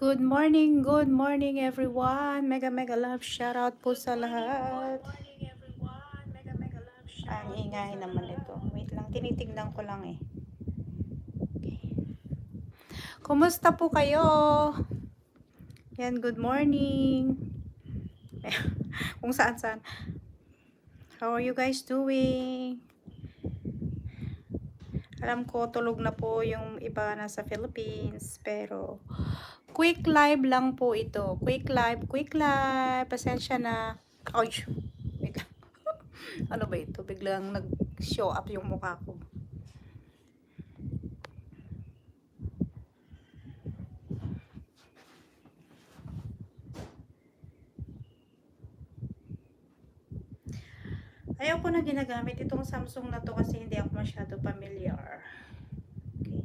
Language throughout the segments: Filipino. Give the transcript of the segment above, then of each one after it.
Good morning everyone. Mega mega love shout out po sa lahat. Ang ingay naman ito. Wait lang, tinitignan ko lang eh. Kumusta po kayo? Yan, good morning. Kung saan saan. How are you guys doing? Alam ko tulog na po yung iba na sa Philippines, pero quick live lang po ito. Quick live. Pasensya na. Oy, wait lang. Ano ba ito? Biglang nag-show up yung mukha ko. Ayaw ko na ginagamit itong Samsung na to kasi hindi ako masyado familiar. Okay.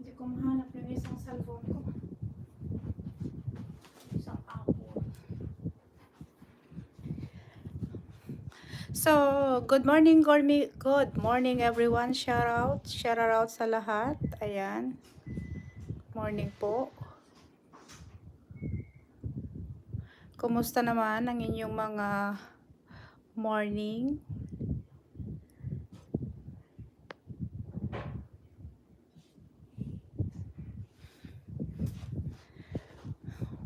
Hindi ko mahanap yung isang cellphone ko. Isang Apple. So, good morning everyone. Shout out sa lahat. Ayan. Morning po. Kumusta naman ang inyong mga morning?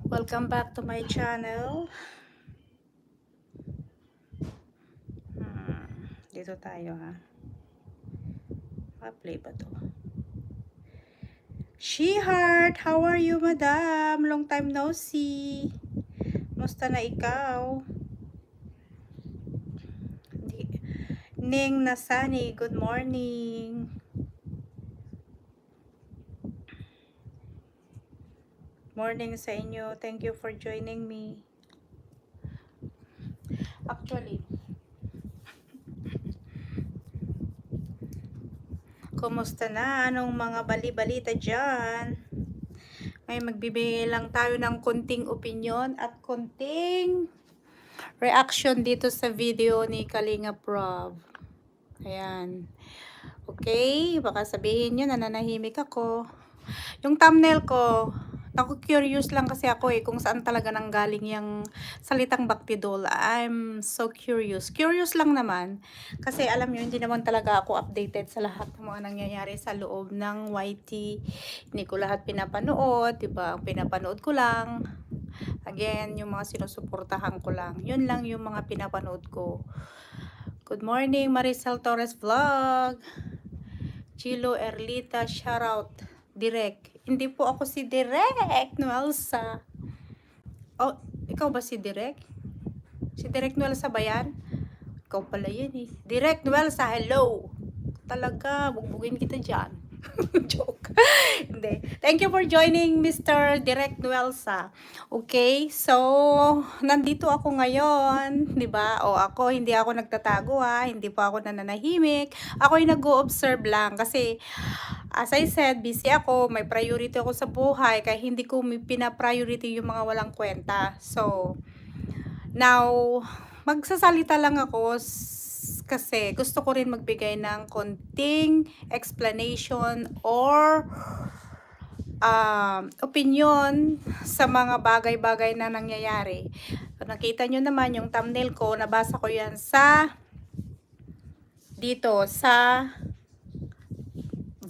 Welcome back to my channel. Dito tayo ha. Pa-play ba to? She-Heart, how are you, madam? Long time no see. Musta na ikaw? Ning Nasani, good morning. Morning sa inyo. Thank you for joining me. Actually, kumusta na? Anong mga bali-balita dyan? May magbibigay lang tayo ng konting opinion at konting reaction dito sa video ni Kalinga Prab. Ayan. Okay, baka sabihin nyo na nanahimik ako. Yung thumbnail ko, naku-curious lang kasi ako kung saan talaga nanggaling yung salitang Bactidol. I'm so curious. Curious lang naman. Kasi alam nyo, hindi naman talaga ako updated sa lahat ng mga nangyayari sa loob ng YT. Hindi ko lahat pinapanood, diba? Ang pinapanood ko lang. Again, yung mga sinusuportahan ko lang. Yun lang yung mga pinapanood ko. Good morning, Maricel Torres Vlog. Chilo Erlita, shoutout. Direk. Hindi po ako si Direk Nuelsa. Oh, ikaw ba si Direk? Si Direk Nuelsa ba yan? Ikaw pala yan eh. Direk Nuelsa, hello. Talaga, bugbugin kita dyan. Joke. Hindi. Thank you for joining Mr. Direk Nuelsa. Okay, so nandito ako ngayon, 'di ba? O ako, hindi ako nagtatago ha, hindi pa ako nananahimik. Ako ay nag-o-observe lang kasi as I said, busy ako, may priority ako sa buhay kaya hindi ko pina-priority yung mga walang kwenta. So now magsasalita lang ako kasi gusto ko rin magbigay ng konting explanation or opinion sa mga bagay-bagay na nangyayari. Nakita nyo naman yung thumbnail ko, nabasa ko yan sa dito sa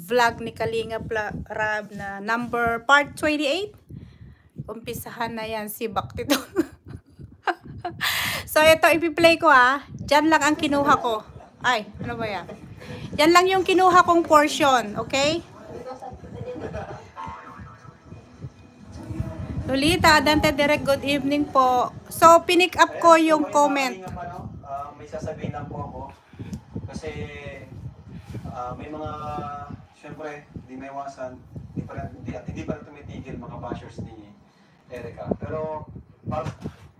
vlog ni Kalinga Rab na part 28. Umpisahan na yan si Bakti to. So, ito ipi-play ko Diyan lang ang kinuha ko. Ay, ano ba yan? Yan lang yung kinuha kong portion, okay? Lolita, Dante Direct, good evening po. So, pinick up ko yung comment. May sasabihin lang po ako. Kasi may mga, syempre, hindi may iwasan, hindi pa rin tumitigil mga bashers ni Erica. Pero,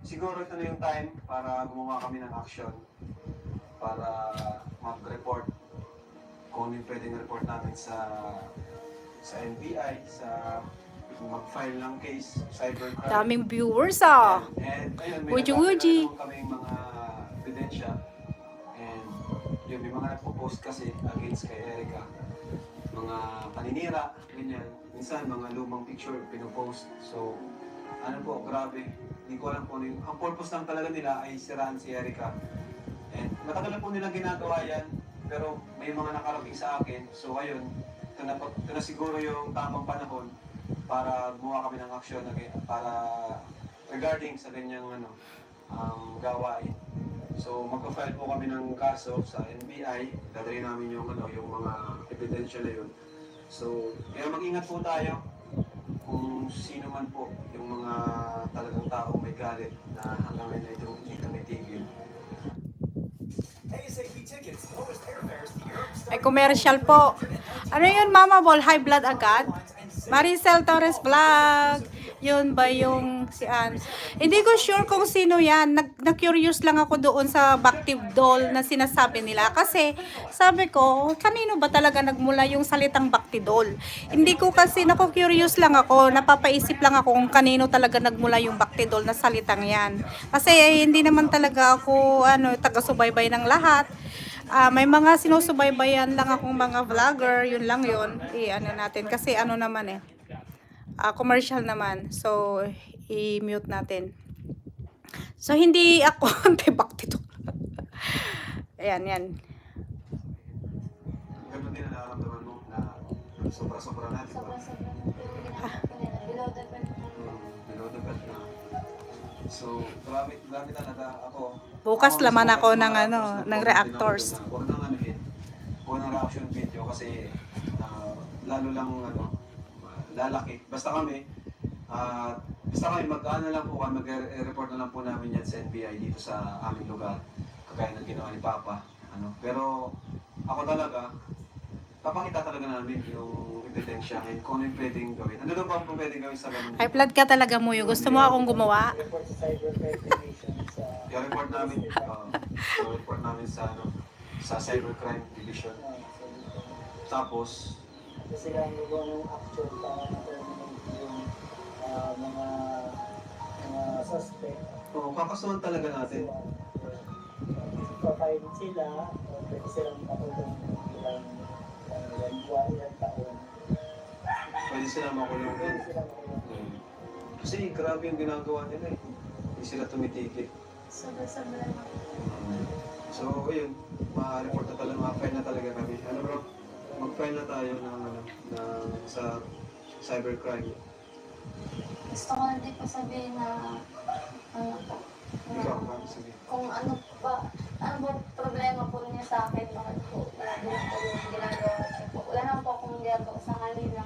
siguro ito na yung time para gumawa kami ng action. Para mag-report kung ano yung pwedeng report namin sa NBI, sa mag-file ng case, cybercrime. Daming viewers And ayun, may Uji. kaming mga ebidensya. And yun, may mga nagpo-post kasi against kay Erica. Mga paninira, ganyan. Minsan, mga lumang picture pinopost. So, ano po, grabe. Hindi ko alam po ano yung... Ang purpose lang talaga nila ay siraan si Erica. And matagal na po nila ginagawa yan. Pero may mga nakarating sa akin. So, ayun, ito na siguro yung tamang panahon para gumawa kami ng aksyon para regarding sa ganyang gawain. So magpa-file po kami ng kaso sa NBI, dadalhin namin yung yung mga ebidensya na yun. So kaya mag-ingat po tayo kung sino man po yung mga talagang taong may galit na hanggang ngayon ay hindi tumitigil. Ay, commercial po. Ano yun, Mama Ball? High blood agad? Maricel Torres Vlog. Yun ba yung si Ann? Hindi ko sure kung sino yan. Na-curious lang ako doon sa Bactive doll na sinasabi nila. Kasi sabi ko, kanino ba talaga nagmula yung salitang Bactidol? Hindi ko kasi, naku-curious lang ako. Napapaisip lang ako kung kanino talaga nagmula yung Bactidol na salitang yan. Kasi hindi naman talaga ako taga-subaybay ng lahat. May mga sinusubaybayan lang akong mga vlogger, yun lang yun. Natin kasi naman commercial naman. So, i-mute natin. So, hindi ako anti-Bactidol. Ayan, yan. Ganun din na nararamdaman mo na sobra-sobra natin. Sobra-sobra below the belt. Below the belt na. So, grabe talaga ako. Bukas laman ako ng ng reactors. Huwag nang huwag nang reaction video kasi lalo lang lalaki. Basta kami mag-ano lang po, mag-report na lang po namin yan sa NBI dito sa aming lugar. Kagaya ng ginawa ni Papa. Pero ako talaga, papakita talaga namin yung ebidensya ngayon kung ano yung pwedeng gawin. Ano daw ba ang pwedeng gawin sa ganun? High blood ka talaga mo yun. Gusto mo akong gumawa? I-report namin, report namin sa Cybercrime Division. Tapos, kasi lang nagawa ng action para ma-terminate yung mga suspect. kakasuhan talaga natin. Papayag sila, pwede silang matulong ilang taon. Pwede sila makulong din. Pwede silang matulong. Kasi grabe yung ginagawa nila eh. Hindi sila tumitigil. Sobra-sobra. So, ayun, ma-report na talaga, ma-file na talaga kami. Bro, mag-file na tayo sa cybercrime. Gusto ko lang din po sabihin na Ikaw, sige. kung ano ba problema po niya sa akin, bakit po ginagawa niya po. Wala naman po akong ginagawa sa kanila.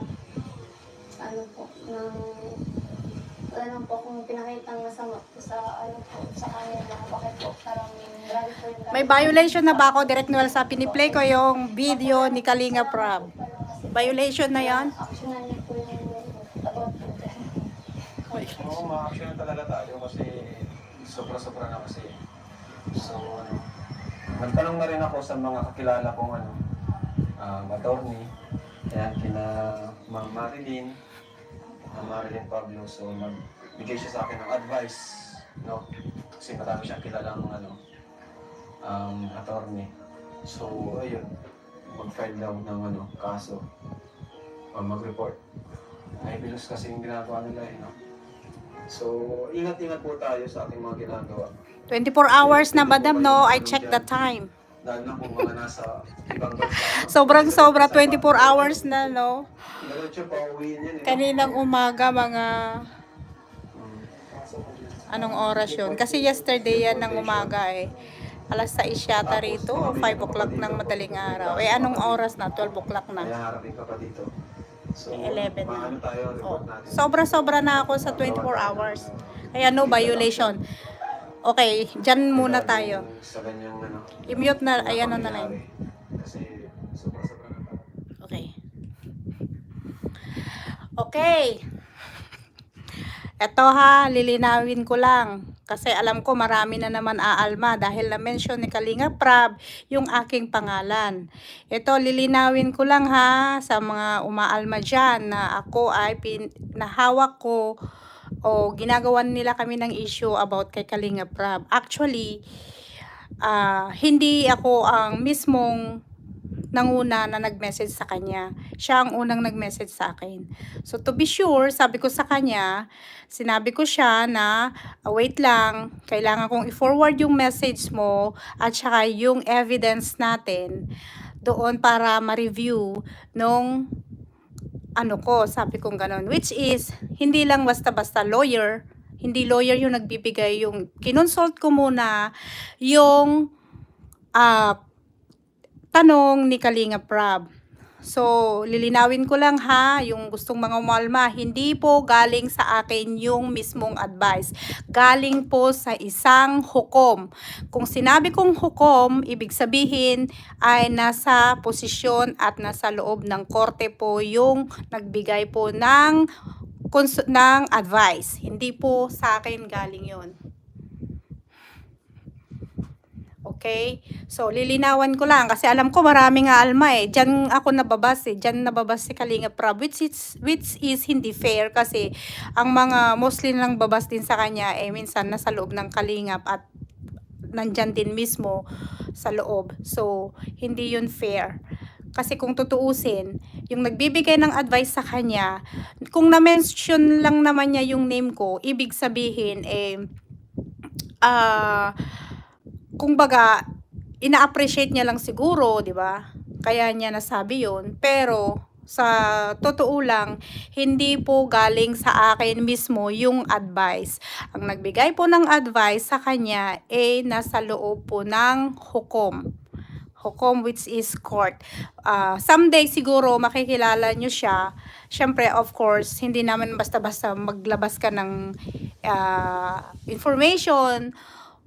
Wala naman po akong pinakitang masama po sa sa kanila. Bakit po parang grabe po yung May violation na ba ako? Direct Noel sa piniplay ko yung video ni Kalinga Prab. Violation na yan? actionan niya po yung about po dyan. Oo, ma-action na talaga tayo kasi sobra-sobra na kasi. So, nagtanong na rin ako sa mga kakilala kong attorney. Ayan, kina Ma'am Marilyn Pablo. So, nagbigay siya sa akin ng advice, no? Kasi marami siyang kilalang attorney. So, ayun, mag-file daw ng kaso o mag-report. Ay, bilos kasi yung ginagawa nila no? So, ingat-ingat po tayo sa ating mga ginagawa. 24 hours na, madam, no? I check the time. Dahil na kung mga nasa ibang bansa. Sobrang-sobra, 24 hours na, no? Diretso pa uwiin yan eh. Kaninang umaga, mga Mm. anong oras yun? Kasi yesterday yan ng umaga eh. Alas 6 yata rito o 5 o'clock ng madaling araw. Eh, anong oras na? 12 o'clock Kaya na. harapin ka pa dito. So, 11 na. paano tayo, Oh, report natin. sobra-sobra na ako sa 24 hours. Kaya no violation. Okay, dyan muna tayo. Sa kanyang ano. I-mute na, ay ano na lang. Kasi sobra-sobra na tayo. Okay. Okay. Eto ha, lilinawin ko lang. Kasi alam ko marami na naman aalma dahil na-mention ni Kalinga Prab yung aking pangalan. Ito, lilinawin ko lang ha sa mga umaalma dyan na ako ay nahawak ko o ginagawan nila kami ng issue about kay Kalinga Prab. Actually, hindi ako ang mismong nanguna na nag-message sa kanya. Siya ang unang nag-message sa akin. So to be sure, sabi ko sa kanya, sinabi ko siya na wait lang, kailangan kong i-forward yung message mo at saka yung evidence natin doon para ma-review nung ano ko, sabi kong ganon. Which is, hindi lang basta-basta lawyer, hindi lawyer yung nagbibigay, yung kinonsult ko muna yung tanong ni Kalinga Prab. So, lilinawin ko lang ha, yung gustong mga umalma, hindi po galing sa akin yung mismong advice. Galing po sa isang hukom. Kung sinabi kong hukom, ibig sabihin ay nasa posisyon at nasa loob ng korte po yung nagbigay po ng advice. Hindi po sa akin galing yon. Okay? So, lilinawan ko lang kasi alam ko marami nga alma eh. Diyan ako nababas eh. Diyan nababas si Kalinga Prab which is hindi fair kasi ang mga mostly lang babas din sa kanya eh minsan nasa loob ng Kalingap at nandyan din mismo sa loob. So, hindi yun fair. Kasi kung tutuusin, yung nagbibigay ng advice sa kanya, kung na-mention lang naman niya yung name ko, ibig sabihin eh kung baga, ina-appreciate niya lang siguro, di ba? Kaya niya nasabi yun. Pero, sa totoo lang, hindi po galing sa akin mismo yung advice. Ang nagbigay po ng advice sa kanya, nasa loob po ng hukom. Hukom which is court. Someday siguro makikilala nyo siya. Siyempre, of course, hindi naman basta-basta maglabas ka ng information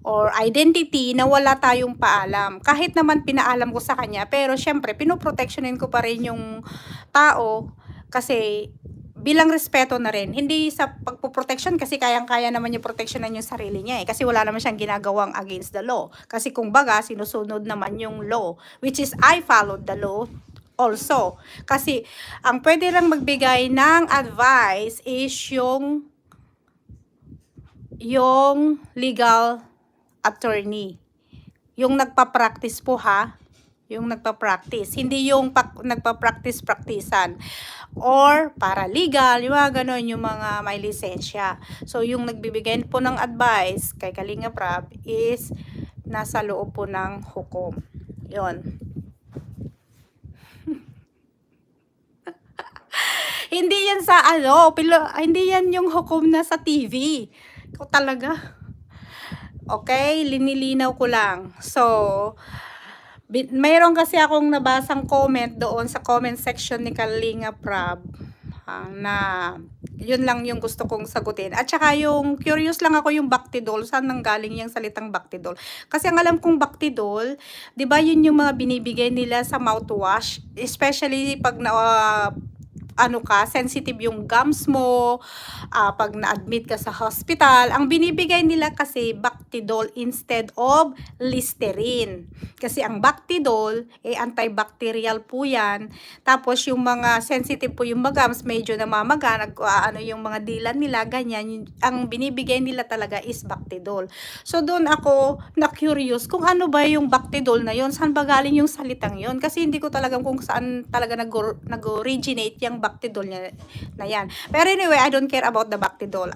or identity na wala tayong paalam. Kahit naman pinaalam ko sa kanya, pero syempre, pinoprotectionin ko pa rin yung tao kasi bilang respeto na rin. Hindi sa pagpoprotection kasi kayang-kaya naman yung protectionan yung sarili niya eh. Kasi wala naman siyang ginagawang against the law. Kasi kung baga, sinusunod naman yung law. Which is, I followed the law also. Kasi, ang pwede lang magbigay ng advice is yung legal attorney. Yung nagpa-practice po ha. Yung nagpa-practice. Hindi yung nagpa-practice-practicean. Or paralegal, yung mga ganon, yung mga may lisensya. So, yung nagbibigay po ng advice kay Kalinga Prab is nasa loob po ng hukom. Yun. Hindi yan sa hindi yan yung hukom na sa TV. Ikaw talaga. Okay, linilinaw ko lang. So, mayroon kasi akong nabasang comment doon sa comment section ni Kalinga Prab na yun lang yung gusto kong sagutin. At saka yung curious lang ako yung Bactidol, saan nanggaling yung salitang Bactidol. Kasi ang alam kong Bactidol, 'di ba yun yung mga binibigay nila sa mouthwash, especially pag sensitive yung gums mo, pag na-admit ka sa hospital, ang binibigay nila kasi Bactidol instead of Listerine. Kasi ang Bactidol, antibacterial po yan. Tapos yung mga sensitive po yung mga gums, medyo namamaga, yung mga dilan nila, ganyan, ang binibigay nila talaga is Bactidol. So doon ako na-curious kung ano ba yung Bactidol na yon, saan ba galing yung salitang yon? Kasi hindi ko talaga kung saan talaga nag-originate yung Bactidol na yan. Pero anyway, I don't care about the Bactidol.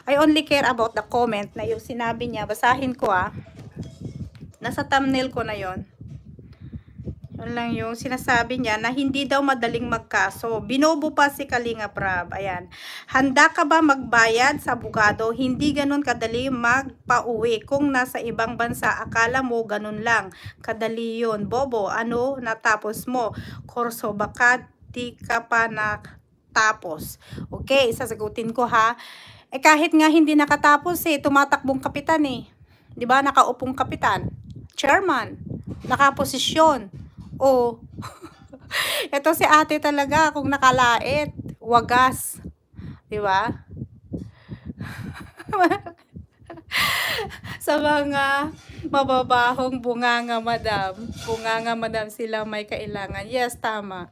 I only care about the comment na yung sinabi niya. Basahin ko nasa thumbnail ko na yon. Yun lang yung sinasabi niya na hindi daw madaling magkaso. Binobo pa si Kalinga Prab. Ayan. Handa ka ba magbayad sa abogado? Hindi ganun kadali magpauwi. Kung nasa ibang bansa, akala mo ganun lang. Kadali yun. Bobo, ano natapos mo? Korso, baka di ka pa natapos. Okay, sasagutin ko ha. Kahit nga hindi nakatapos tumatakbong kapitan 'Di ba? Nakaupong kapitan. Chairman. Nakaposisyon. Oh, ito si ate talaga kung nakalait, wagas, 'di ba? Sa mga mababahong bunganga madam sila may kailangan. Yes, tama.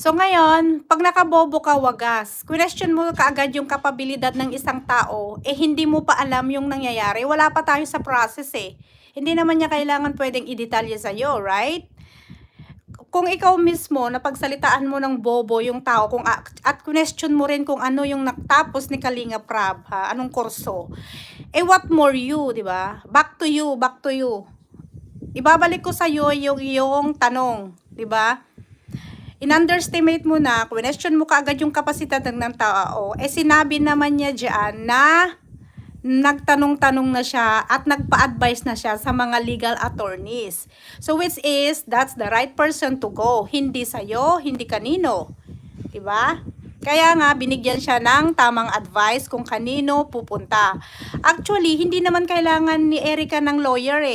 So ngayon, pag nakabobo ka wagas, question mo kaagad yung kapabilidad ng isang tao, hindi mo pa alam yung nangyayari, wala pa tayo sa process Hindi naman niya kailangan pwedeng i-detalye sa'yo, right? Kung ikaw mismo, napagsalitaan mo ng bobo yung tao, at question mo rin kung ano yung natapos ni Kalinga Prab, anong kurso. What more you, di ba? Back to you. Ibabalik ko sa'yo yung iyong tanong, di ba? In-underestimate mo na, question mo kaagad yung kapasidad ng tao, sinabi naman niya dyan na nagtanong-tanong na siya at nagpa-advise na siya sa mga legal attorneys. So which is, that's the right person to go. Hindi sa'yo, hindi kanino. Diba? Kaya nga, binigyan siya ng tamang advice kung kanino pupunta. Actually, hindi naman kailangan ni Erica ng lawyer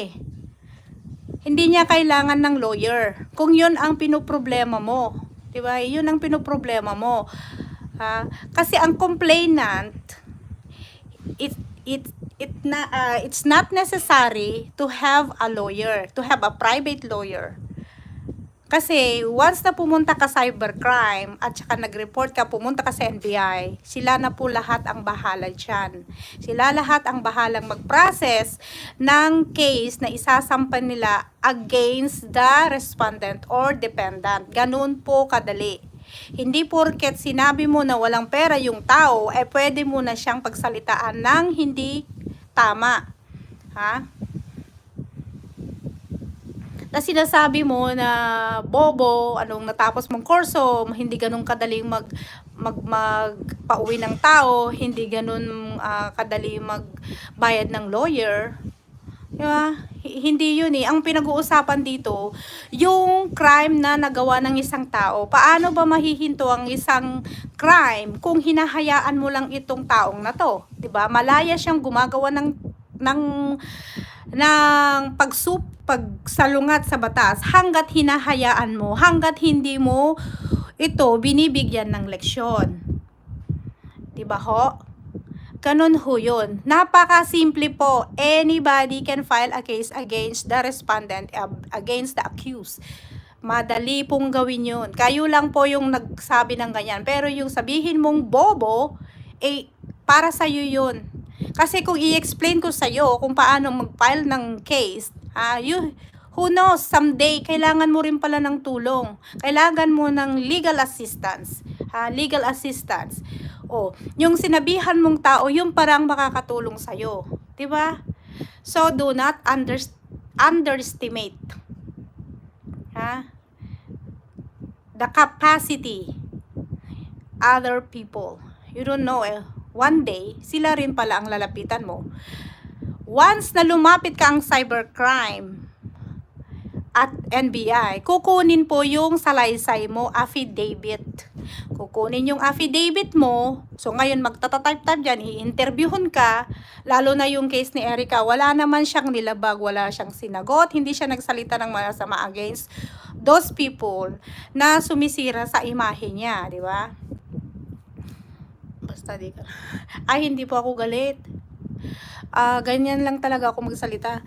Hindi niya kailangan ng lawyer. Kung yun ang pinoproblema mo. Diba? Yun ang pinoproblema mo. Kasi ang complainant, it's not necessary to have a lawyer, to have a private lawyer. Kasi once na pumunta ka cybercrime at saka nag-report ka, pumunta ka sa NBI, sila na po lahat ang bahala dyan. Sila lahat ang bahalang mag-process ng case na isasampan nila against the respondent or dependent. Ganun po kadali. Hindi porket sinabi mo na walang pera yung tao, pwede mo na siyang pagsalitaan ng hindi tama. Na sinasabi mo na bobo, anong natapos mong kurso, hindi ganun kadaling magpauwi ng tao, hindi ganun kadali magbayad ng lawyer. Diba? Hindi yun Ang pinag-uusapan dito, yung crime na nagawa ng isang tao. Paano ba mahihinto ang isang crime kung hinahayaan mo lang itong taong na to? Diba? Malaya siyang gumagawa ng pagsalungat sa batas hanggat hinahayaan mo, hanggat hindi mo ito binibigyan ng leksyon. Diba ho? Ganun ho yun. Napakasimple po. Anybody can file a case against the respondent, against the accused. Madali pong gawin yun. Kayo lang po yung nagsabi ng ganyan. Pero yung sabihin mong bobo, para sa'yo yun. Kasi kung i-explain ko sa'yo kung paano mag-file ng case, who knows, someday, kailangan mo rin pala ng tulong. Kailangan mo ng legal assistance. Legal assistance. Yung sinabihan mong tao, yung parang makakatulong sa'yo. Diba? So, do not underestimate the capacity other people. You don't know one day, sila rin pala ang lalapitan mo. Once na lumapit ka ang cybercrime at NBI, kukunin po yung salaysay mo, affidavit. Kukunin yung affidavit mo. So ngayon magtatatype-type dyan, i-interviewin ka. Lalo na yung case ni Erica, wala naman siyang nilabag, wala siyang sinagot, hindi siya nagsalita ng masama against those people na sumisira sa imahe niya, di ba? Basta di ka. Hindi po ako galit. Ganyan lang talaga ako magsalita.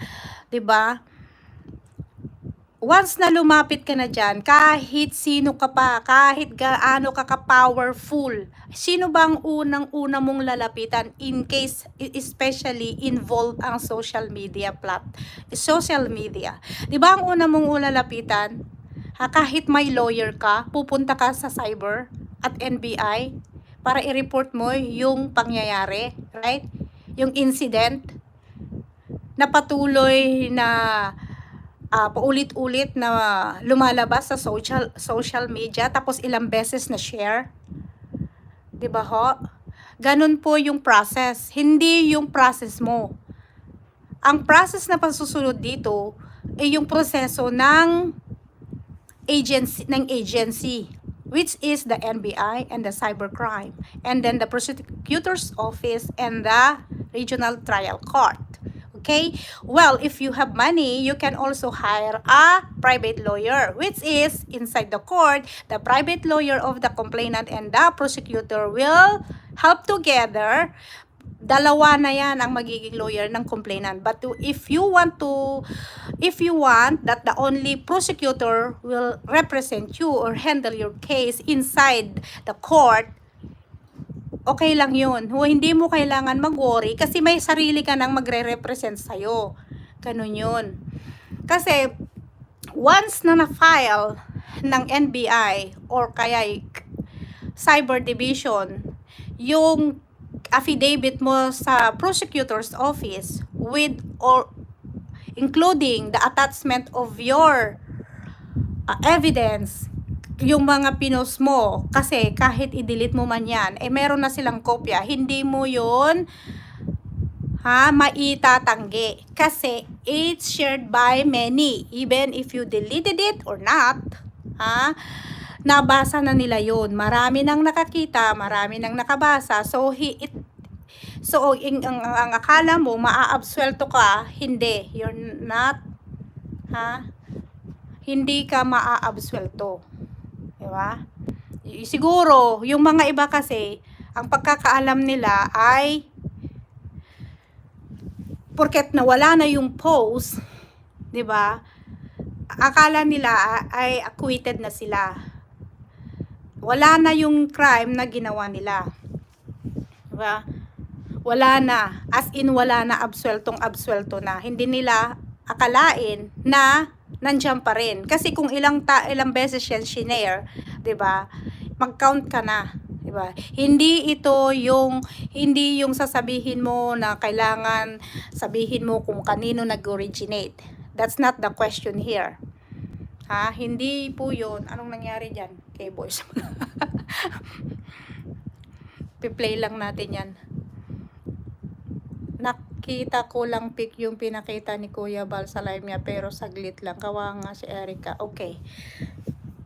'Di ba? Once na lumapit ka na dyan, kahit sino ka pa, kahit gaano ka ka-powerful, sino bang unang-una mong lalapitan in case, especially involved ang social media social media. Di ba ang una mong lalapitan? Kahit may lawyer ka, pupunta ka sa cyber at NBI, para i-report mo yung pangyayari, right? Yung incident na patuloy na paulit-ulit na lumalabas sa social media tapos ilang beses na share. 'Di ba ho? Ganun po yung process, hindi yung process mo. Ang process na pasusunod dito ay yung proseso ng agency which is the NBI and the cybercrime, and then the prosecutor's office and the regional trial court. Okay? Well, if you have money, you can also hire a private lawyer, which is inside the court, the private lawyer of the complainant and the prosecutor will help together. Dalawa na yan ang magiging lawyer ng complainant. But if you want that the only prosecutor will represent you or handle your case inside the court, okay lang yun. Hindi mo kailangan mag-worry kasi may sarili ka nang magre-represent sa'yo. Ganun yun. Kasi once na na-file ng NBI or kaya Cyber Division yung affidavit mo sa prosecutor's office with or including the attachment of your evidence, yung mga pinost mo, kasi kahit i-delete mo man yan, meron na silang kopya, hindi mo yun maitatanggi kasi it's shared by many, even if you deleted it or not, nabasa na nila yun. Marami nang nakakita, marami nang nakabasa. So, ang akala mo, maa-absuelto ka, hindi. You're not, hindi ka maa-absuelto. Diba? Siguro, yung mga iba kasi, ang pagkakaalam nila ay, porket nawala na yung post, diba? Akala nila ay acquitted na sila. Wala na yung crime na ginawa nila. Diba? Wala na. As in, wala na, absuelto na. Hindi nila akalain na nandiyan pa rin. Kasi kung ilang beses yan shinare, diba? Mag-count ka na. Diba? Hindi yung sasabihin mo na kailangan sabihin mo kung kanino nag-originate. That's not the question here. Hindi po yun. Anong nangyari dyan? Kay boys. Piplay lang natin yan. Nakita ko lang yung pinakita ni Kuya Bal sa live niya, pero saglit lang. Kawa nga si Erica. Okay.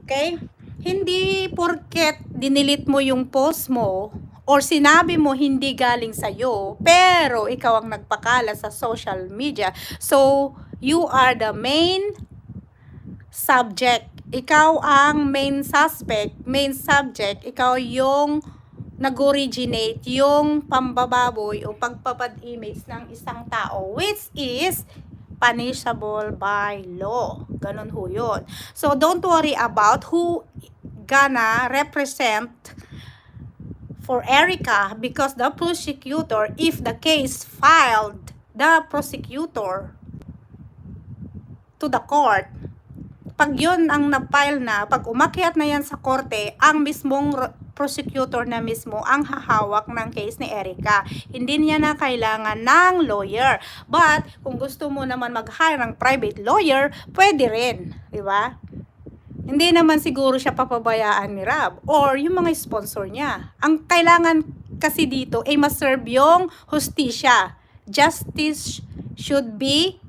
Okay? Hindi porket dinilit mo yung post mo or sinabi mo hindi galing sa'yo, pero ikaw ang nagpakala sa social media. So, you are the main subject. Ikaw ang main suspect, main subject. Ikaw yung nag-originate yung pambababoy o pagpapad image ng isang tao, which is punishable by law. Ganun ho yun. So, don't worry about who gonna represent for Erica, because the prosecutor, if the case filed, the prosecutor to the court, pag yun ang na-file na, pag umakyat na yan sa korte, ang mismong prosecutor na mismo ang hahawak ng case ni Erica. Hindi niya na kailangan ng lawyer. But, kung gusto mo naman mag-hire ng private lawyer, pwede rin. Diba? Hindi naman siguro siya papabayaan ni Rob or yung mga sponsor niya. Ang kailangan kasi dito ay maserve yung hustisya. Justice should be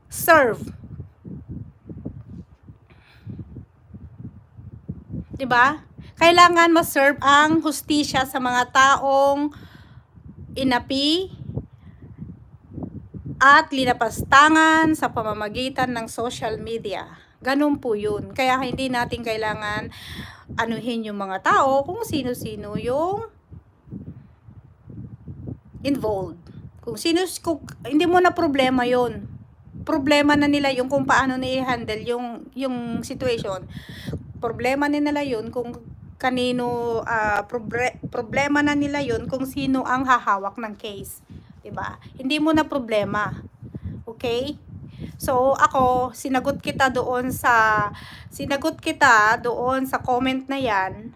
served. Diba? Kailangan ma-serve ang hustisya sa mga taong inapi at linapastangan sa pamamagitan ng social media. Ganun po yun. Kaya hindi natin kailangan anuhin yung mga tao kung sino-sino yung involved. Kung hindi mo na problema yun. Problema na nila yung kung paano na-handle yung situation. Problema na nila yun kung kanino, problema na nila yun kung sino ang hahawak ng case. Diba? Hindi mo na problema. Okay? So, ako, sinagot kita doon sa comment na yan.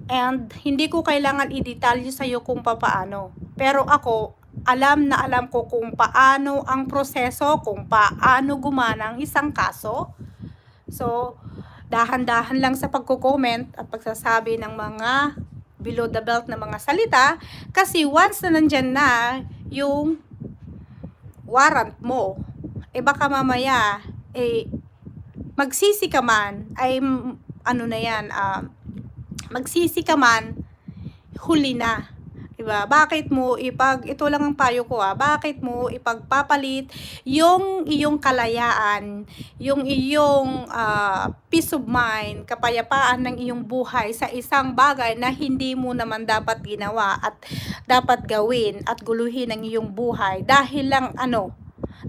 And hindi ko kailangan i-detalye sa'yo kung paano. Pero ako, alam na alam ko kung paano ang proseso, kung paano gumana ang isang kaso. So, dahan-dahan lang sa pagko-comment at pagsasabi ng mga below the belt na mga salita. Kasi once na nandyan na yung warrant mo, baka mamaya, magsisi ka man, ano na yan, magsisi ka man, huli na. Diba? Bakit mo ito lang ang payo ko bakit mo ipagpapalit yung iyong kalayaan, yung iyong peace of mind, kapayapaan ng iyong buhay sa isang bagay na hindi mo naman dapat ginawa at dapat gawin at guluhin ang iyong buhay dahil lang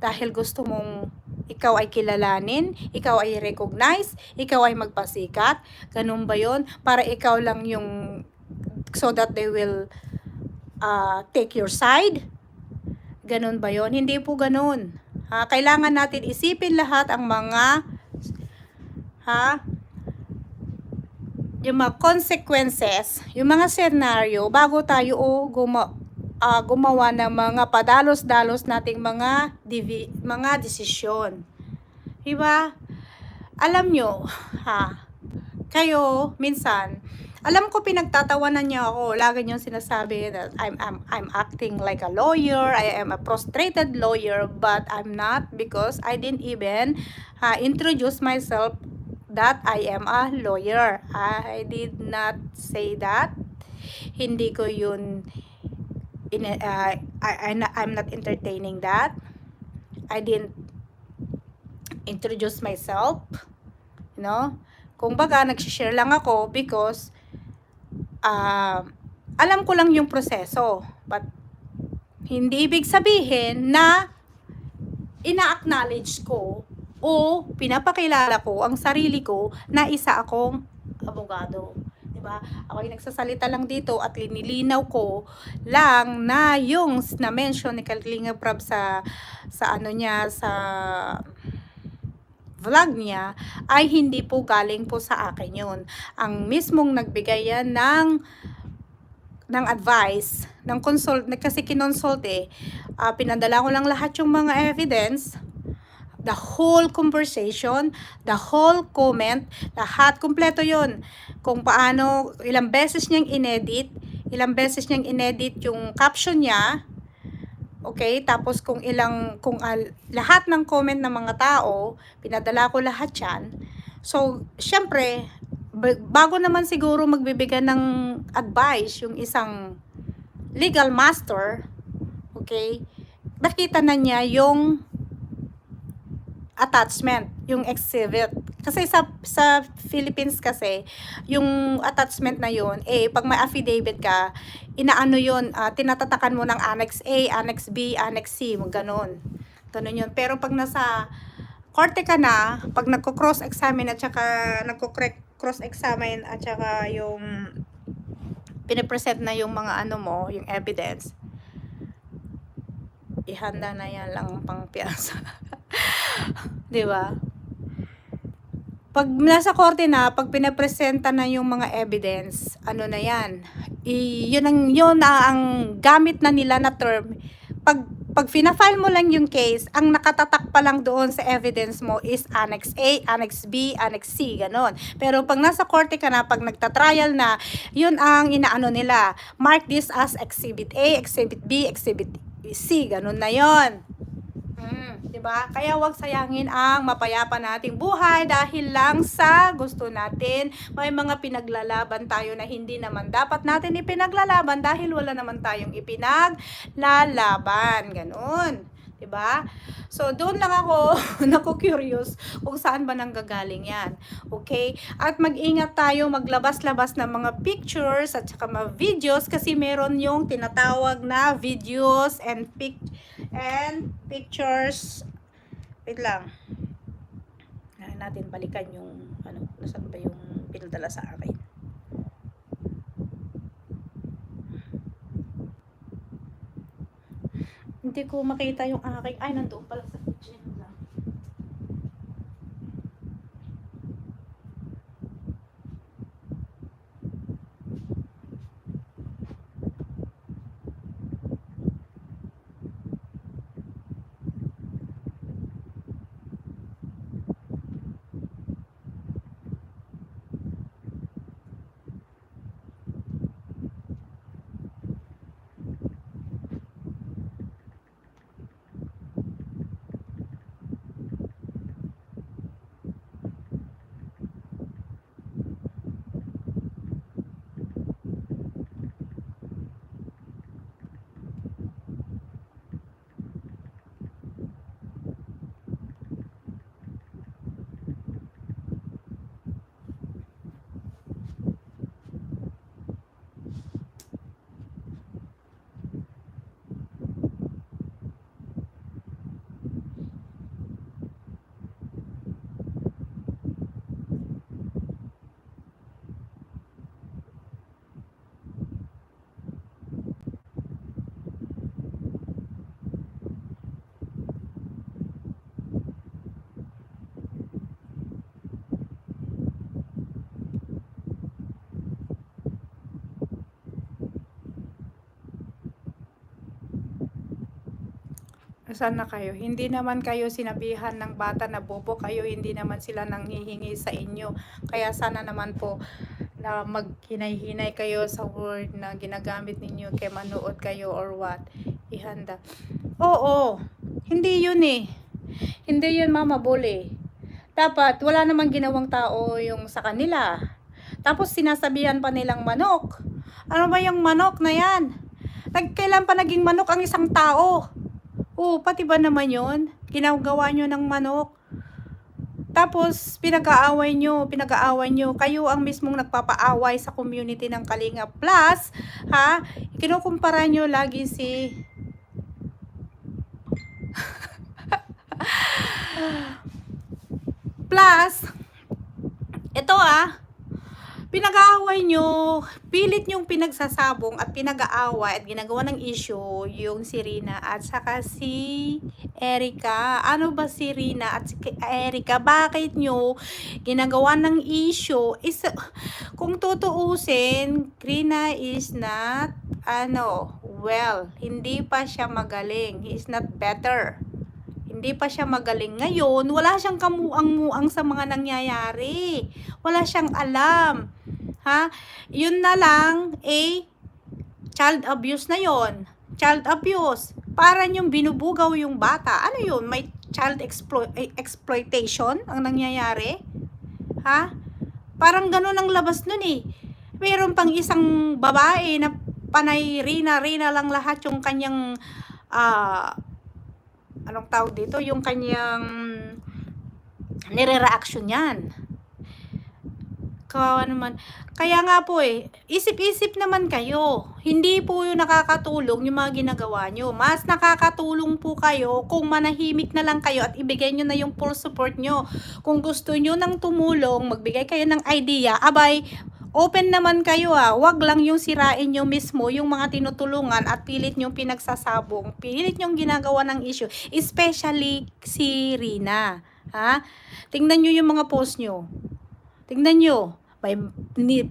dahil gusto mong ikaw ay kilalanin, ikaw ay recognize, ikaw ay magpasikat, ganun ba yun? Para ikaw lang yung, so that they will take your side? Ganun ba yon? Hindi po ganun. Kailangan natin isipin lahat ang mga yung mga consequences, yung mga scenario bago tayo gumawa ng mga padalos-dalos nating mga desisyon. Diba? Alam nyo, kayo minsan alam ko pinagtatawanan niya ako. Lagi niyong sinasabi that I'm acting like a lawyer. I am a frustrated lawyer, but I'm not because I didn't even introduce myself that I am a lawyer. I did not say that. Hindi ko yun I'm not entertaining that. I didn't introduce myself. Kung baga, nagsishare lang ako because alam ko lang yung proseso. But hindi ibig sabihin na ina-acknowledge ko o pinapakilala ko ang sarili ko na isa akong abogado. Diba? Ako ay nagsasalita lang dito at linilinaw ko lang na yung na-mention ni Kalinga Prab sa vlog niya ay hindi po galing po sa akin yun. Ang mismong nagbigay yan ng advice, kasi kinonsult pinadala ko lang lahat yung mga evidence, the whole conversation, the whole comment, lahat, kumpleto yun. Kung paano, ilang beses niyang inedit yung caption niya. Okay, tapos lahat ng comment ng mga tao, pinadala ko lahat yan. So, syempre, bago naman siguro magbibigay ng advice yung isang legal master, okay, nakita na niya yung attachment, yung exhibit. Kasi sa Philippines kasi, yung attachment na yun, pag may affidavit ka, inaano yun, tinatatakan mo ng Annex A, Annex B, Annex C, ganon. Ganon yun. Pero pag nasa korte ka na, pag nagko-cross-examine at saka nagko-cross-examine at saka yung pinipresent na yung mga yung evidence, ihanda na yan lang pang piyasa. Diba? Pag nasa korte na, pag pinapresenta na yung mga evidence, na yan, yun ang gamit na nila na term. Pag fina-file mo lang yung case, ang nakatatak pa lang doon sa evidence mo is Annex A, Annex B, Annex C, ganon. Pero pag nasa korte ka na, pag nagtatrial na, yun ang inaano nila. Mark this as Exhibit A, Exhibit B, Exhibit C, ganon na yon. Diba? Kaya wag sayangin ang mapayapa nating buhay dahil lang sa gusto natin. May mga pinaglalaban tayo na hindi naman dapat natin ipinaglalaban dahil wala naman tayong ipinaglalaban. Ganun. Diba? So, doon lang ako naku-curious kung saan ba nanggagaling yan. Okay? At mag-ingat tayo maglabas-labas ng mga pictures at saka mga videos kasi meron yung tinatawag na videos and pictures. Wait lang. Natin balikan yung nasaan ba yung pinadala sa akin. Hindi ko makita yung aking. Ay, nandoon pala sa kitchen lang. sana kayo. Hindi naman kayo sinabihan ng bata na bobo kayo, hindi naman sila nanghihingi sa inyo. Kaya sana naman po na maghinay-hinay kayo sa word na ginagamit ninyo kay manood kayo or what. Ihanda. Oo, hindi yun eh. Hindi yun mama bully. Dapat wala namang ginawang tao yung sa kanila. Tapos sinasabihan pa nilang manok. Ano ba yung manok na yan? Kailan pa naging manok ang isang tao? Oo, pati ba naman yun? Ginagawa nyo ng manok. Tapos, pinag-aaway nyo. Kayo ang mismong nagpapaaway sa community ng Kalinga. Plus, ha, kinukumpara nyo lagi si... Plus, ito pinag-aaway nyo, pilit nyong pinagsasabong at pinag-aaway at ginagawa ng issue yung si Rina at saka si Erica. Ano ba si Rina at si Erica? Bakit nyo ginagawa ng issue? Kung tutuusin, Rina is not, well, hindi pa siya magaling. He is not better. Hindi pa siya magaling ngayon. Wala siyang kamuang-muang sa mga nangyayari. Wala siyang alam. Ha? Yun na lang, child abuse na yon. Child abuse. Para niyong binubugaw yung bata. Ano yun? May child exploitation ang nangyayari? Ha? Parang ganun ang labas nun eh. Mayroon pang isang babae na panay Rina lang lahat yung kanyang anong tawag dito? Yung kanyang nire-reaction yan. Kawawa naman. Kaya nga po isip-isip naman kayo. Hindi po yung nakakatulong yung mga ginagawa nyo. Mas nakakatulong po kayo kung manahimik na lang kayo at ibigay nyo na yung full support nyo. Kung gusto nyo nang tumulong, magbigay kayo ng idea, abay, open naman kayo wag lang yung sirain nyo mismo yung mga tinutulungan at pilit nyong pinagsasabong, pilit nyong ginagawa ng issue, especially si Rina. Ha? Tingnan nyo yung mga post nyo. Tingnan nyo.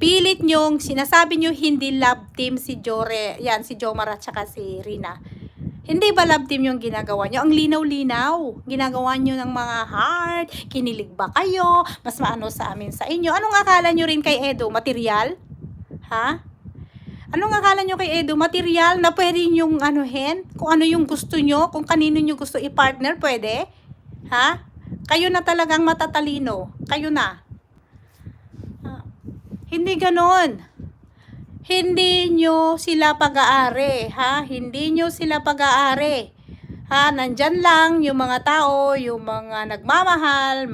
Pilit nyong sinasabi nyo hindi love team si Jore, yan si Jomar at saka si Rina. Hindi ba love team yung ginagawa nyo? Ang linaw-linaw. Ginagawa nyo ng mga heart. Kinilig ba kayo? Mas maano sa amin sa inyo. Anong akala nyo rin kay Edo? Material? Ha? Anong akala nyo kay Edo? Material na pwede nyong anuhin? Kung ano yung gusto nyo? Kung kanino nyo gusto i-partner, pwede? Ha? Kayo na talagang matatalino. Kayo na. Ha? Hindi ganon. Hindi nyo sila pag-aari, ha? Hindi nyo sila pag-aari. Ha? Nandyan lang yung mga tao, yung mga nagmamahal,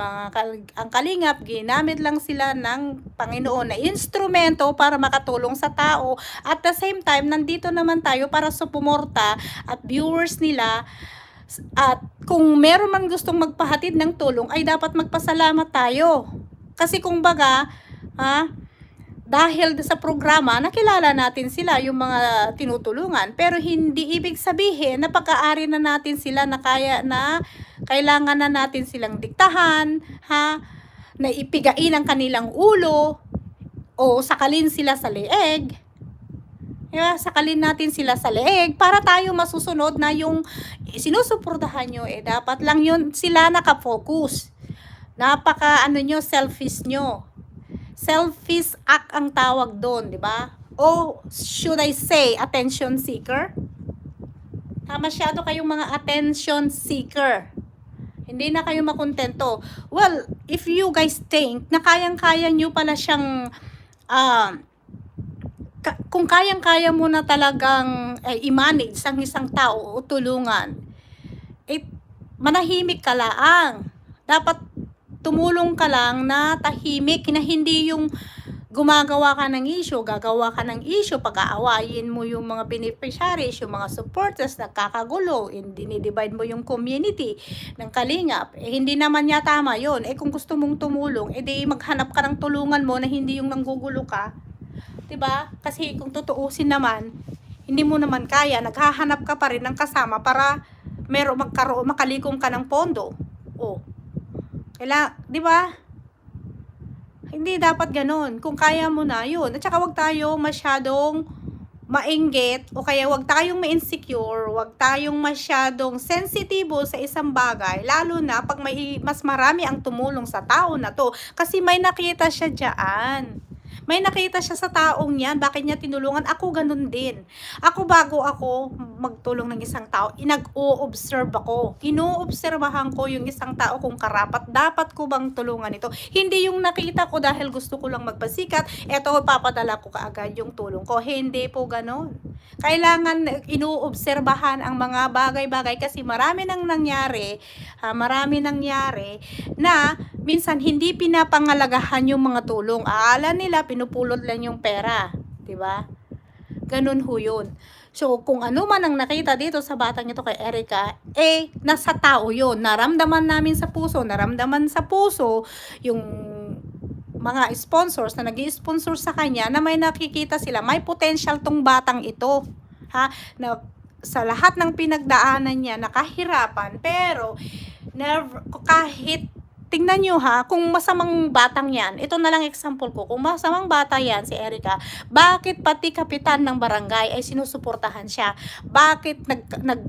ang kalingap, ginamit lang sila ng Panginoon na instrumento para makatulong sa tao. At the same time, nandito naman tayo para sumuporta at viewers nila. At kung meron man gustong magpahatid ng tulong, ay dapat magpasalamat tayo. Kasi kung baga, dahil sa programa, nakilala natin sila, yung mga tinutulungan. Pero hindi ibig sabihin na pagkaari na natin sila na kailangan na natin silang diktahan, na ipigain ang kanilang ulo, o sakalin sila sa leeg. Sakalin natin sila sa leeg para tayo masusunod na yung sinusuportahan nyo. Dapat lang yun sila nakafocus. Selfish nyo. Selfish act ang tawag doon, di ba? O should I say, attention seeker? Masyado kayong mga attention seeker. Hindi na kayo makontento. Well, if you guys think na kayang-kaya nyo pala siyang, kung kayang-kaya mo na talagang i-manage ang isang tao o tulungan, manahimik ka lang. Dapat tumulong ka lang na tahimik, na hindi yung gumagawa ka ng issue, gagawa ka ng issue, pag-aawayin mo yung mga beneficiaries, yung mga supporters, nagkakagulo, dinidivide mo yung community ng Kalingap. Hindi naman niya tama yun. Kung gusto mong tumulong, di maghanap ka ng tulungan mo na hindi yung nanggugulo ka. Diba? Kasi kung tutuusin naman, hindi mo naman kaya, naghahanap ka pa rin ng kasama para makalikom ka ng pondo. Di ba? Hindi dapat ganon. Kung kaya mo na, yun. At saka wag tayo masyadong mainggit o kaya wag tayong ma-insecure, wag tayong masyadong sensitibo sa isang bagay, lalo na pag mas marami ang tumulong sa tao na to, kasi may nakita siya diyan. May nakita siya sa taong yan, bakit niya tinulungan? Ako ganun din. Ako bago ako magtulong ng isang tao, nag-o-observe ako. Ino-obserbahan ko yung isang tao kung karapat dapat ko bang tulungan ito. Hindi yung nakita ko dahil gusto ko lang magpasikat, eto papadala ko kaagad yung tulong ko. Hindi po ganun. Kailangan ino-obserbahan ang mga bagay-bagay kasi marami nang nangyari, na minsan hindi pinapangalagahan yung mga tulong. Akala nila pinupulot lang yung pera, 'di ba? Ganun ho 'yun. So, kung ano man ang nakita dito sa batang ito kay Erica, nasa tao 'yun. Naramdaman namin sa puso, yung mga sponsors na nag-i-sponsor sa kanya na may nakikita sila, may potential tong batang ito. Na sa lahat ng pinagdaanan niya, nakahirapan, pero kahit tingnan nyo kung masamang batang yan, ito na lang example ko, kung masamang bata yan si Erica, bakit pati kapitan ng barangay ay sinusuportahan siya? Bakit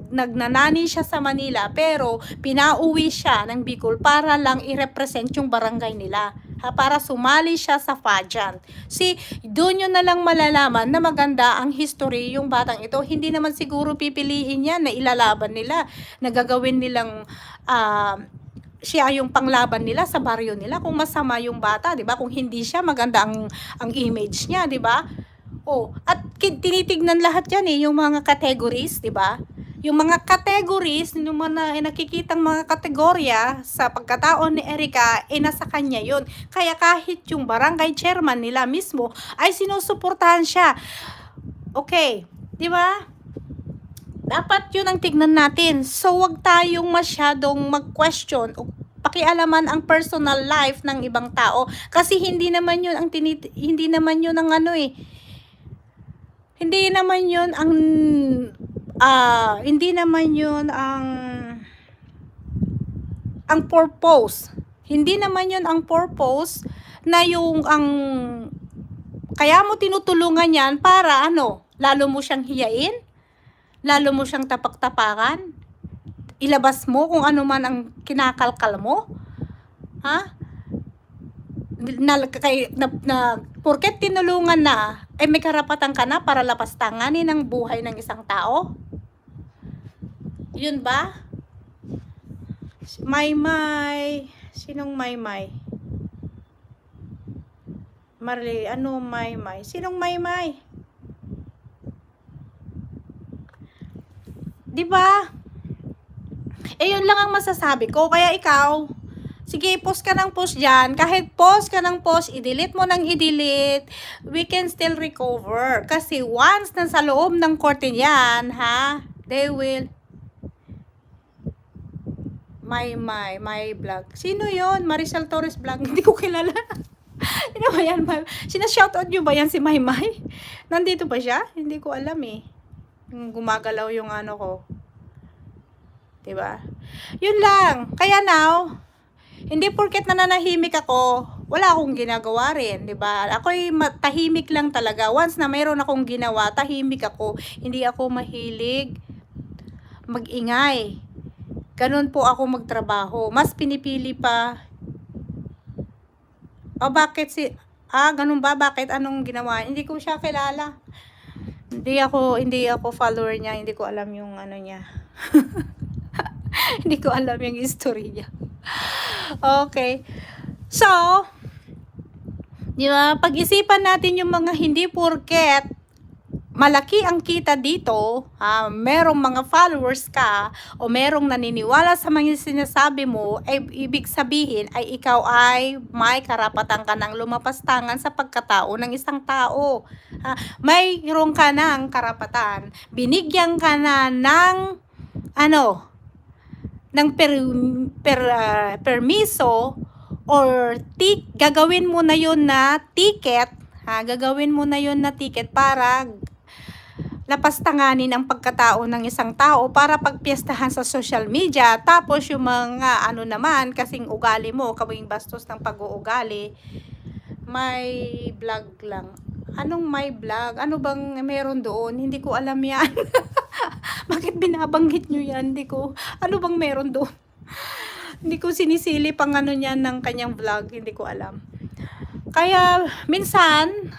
nagnanani siya sa Manila pero pinauwi siya ng Bicol para lang i-represent yung barangay nila? Para sumali siya sa pageant. Doon yun na lang malalaman na maganda ang history yung batang ito. Hindi naman siguro pipiliin yan na ilalaban nila, na gagawin nilang siya yung panglaban nila sa baryo nila kung masama yung bata, 'di ba? Kung hindi siya maganda ang image niya, 'di ba? At tinitignan lahat 'yan yung mga categories, 'di ba? Yung mga categories, yung mga nakikitang mga kategorya sa pagkatao ni Erica, nasa kanya yun. Kaya kahit yung barangay chairman nila mismo ay sinusuportahan siya. Okay, di ba? Dapat yun ang tignan natin. So, wag tayong masyadong mag-question o pakialaman ang personal life ng ibang tao. Kasi hindi naman yun ang hindi naman yun ang purpose. Hindi naman yun ang purpose na kaya mo tinutulungan yan para lalo mo siyang hiyain, lalo mo siyang tapak-tapakan, ilabas mo kung ano man ang kinakalkal mo. Porket tinulungan na, may karapatan ka na para lapastanganin ang buhay ng isang tao? Yun ba? Maymay. Sinong Maymay? Marley, Maymay? Sinong Maymay? Diba? Yun lang ang masasabi ko. Kaya ikaw, sige, post ka ng post dyan. Kahit post ka ng post, i-delete mo ng i-delete, we can still recover. Kasi once na sa loob ng korte yan, they will my vlog. Sino yon? Maricel Torres vlog. Hindi ko kilala. Sino ba yan? Sinashoutout nyo ba yan si Maymay? Nandito ba siya? Hindi ko alam Gumagalaw yung ko. Diba? Yun lang. Kaya now, hindi porket nananahimik ako, wala akong ginagawa rin, 'di ba? Ako'y tahimik lang talaga. Once na mayroon akong ginawa, tahimik ako. Hindi ako mahilig magingay. Ganun po ako magtrabaho. Mas pinipili pa. Bakit ganun ba? Bakit anong ginawa? Hindi ko siya kilala. Hindi ako follower niya. Hindi ko alam yung niya. Hindi ko alam yung history niya. Okay. So, di ba, pag-isipan natin yung mga hindi porket malaki ang kita dito, merong mga followers ka o merong naniniwala sa mga sinasabi mo, ibig sabihin ay ikaw ay may karapatan ka ng lumapastangan sa pagkatao ng isang tao. Mayroon ka ng karapatan. Binigyan ka na ng permiso or gagawin mo na yun na ticket, para lapastanganin ang pagkatao ng isang tao para pagpiestahan sa social media. Tapos yung mga naman, kasing ugali mo, kaming bastos ng pag-uugali, may vlog lang. Anong my vlog? Ano bang meron doon? Hindi ko alam yan. Bakit binabanggit nyo yan? Ano bang meron doon? Hindi ko sinisilip ang ano niyan ng kanyang vlog. Hindi ko alam. Kaya, minsan,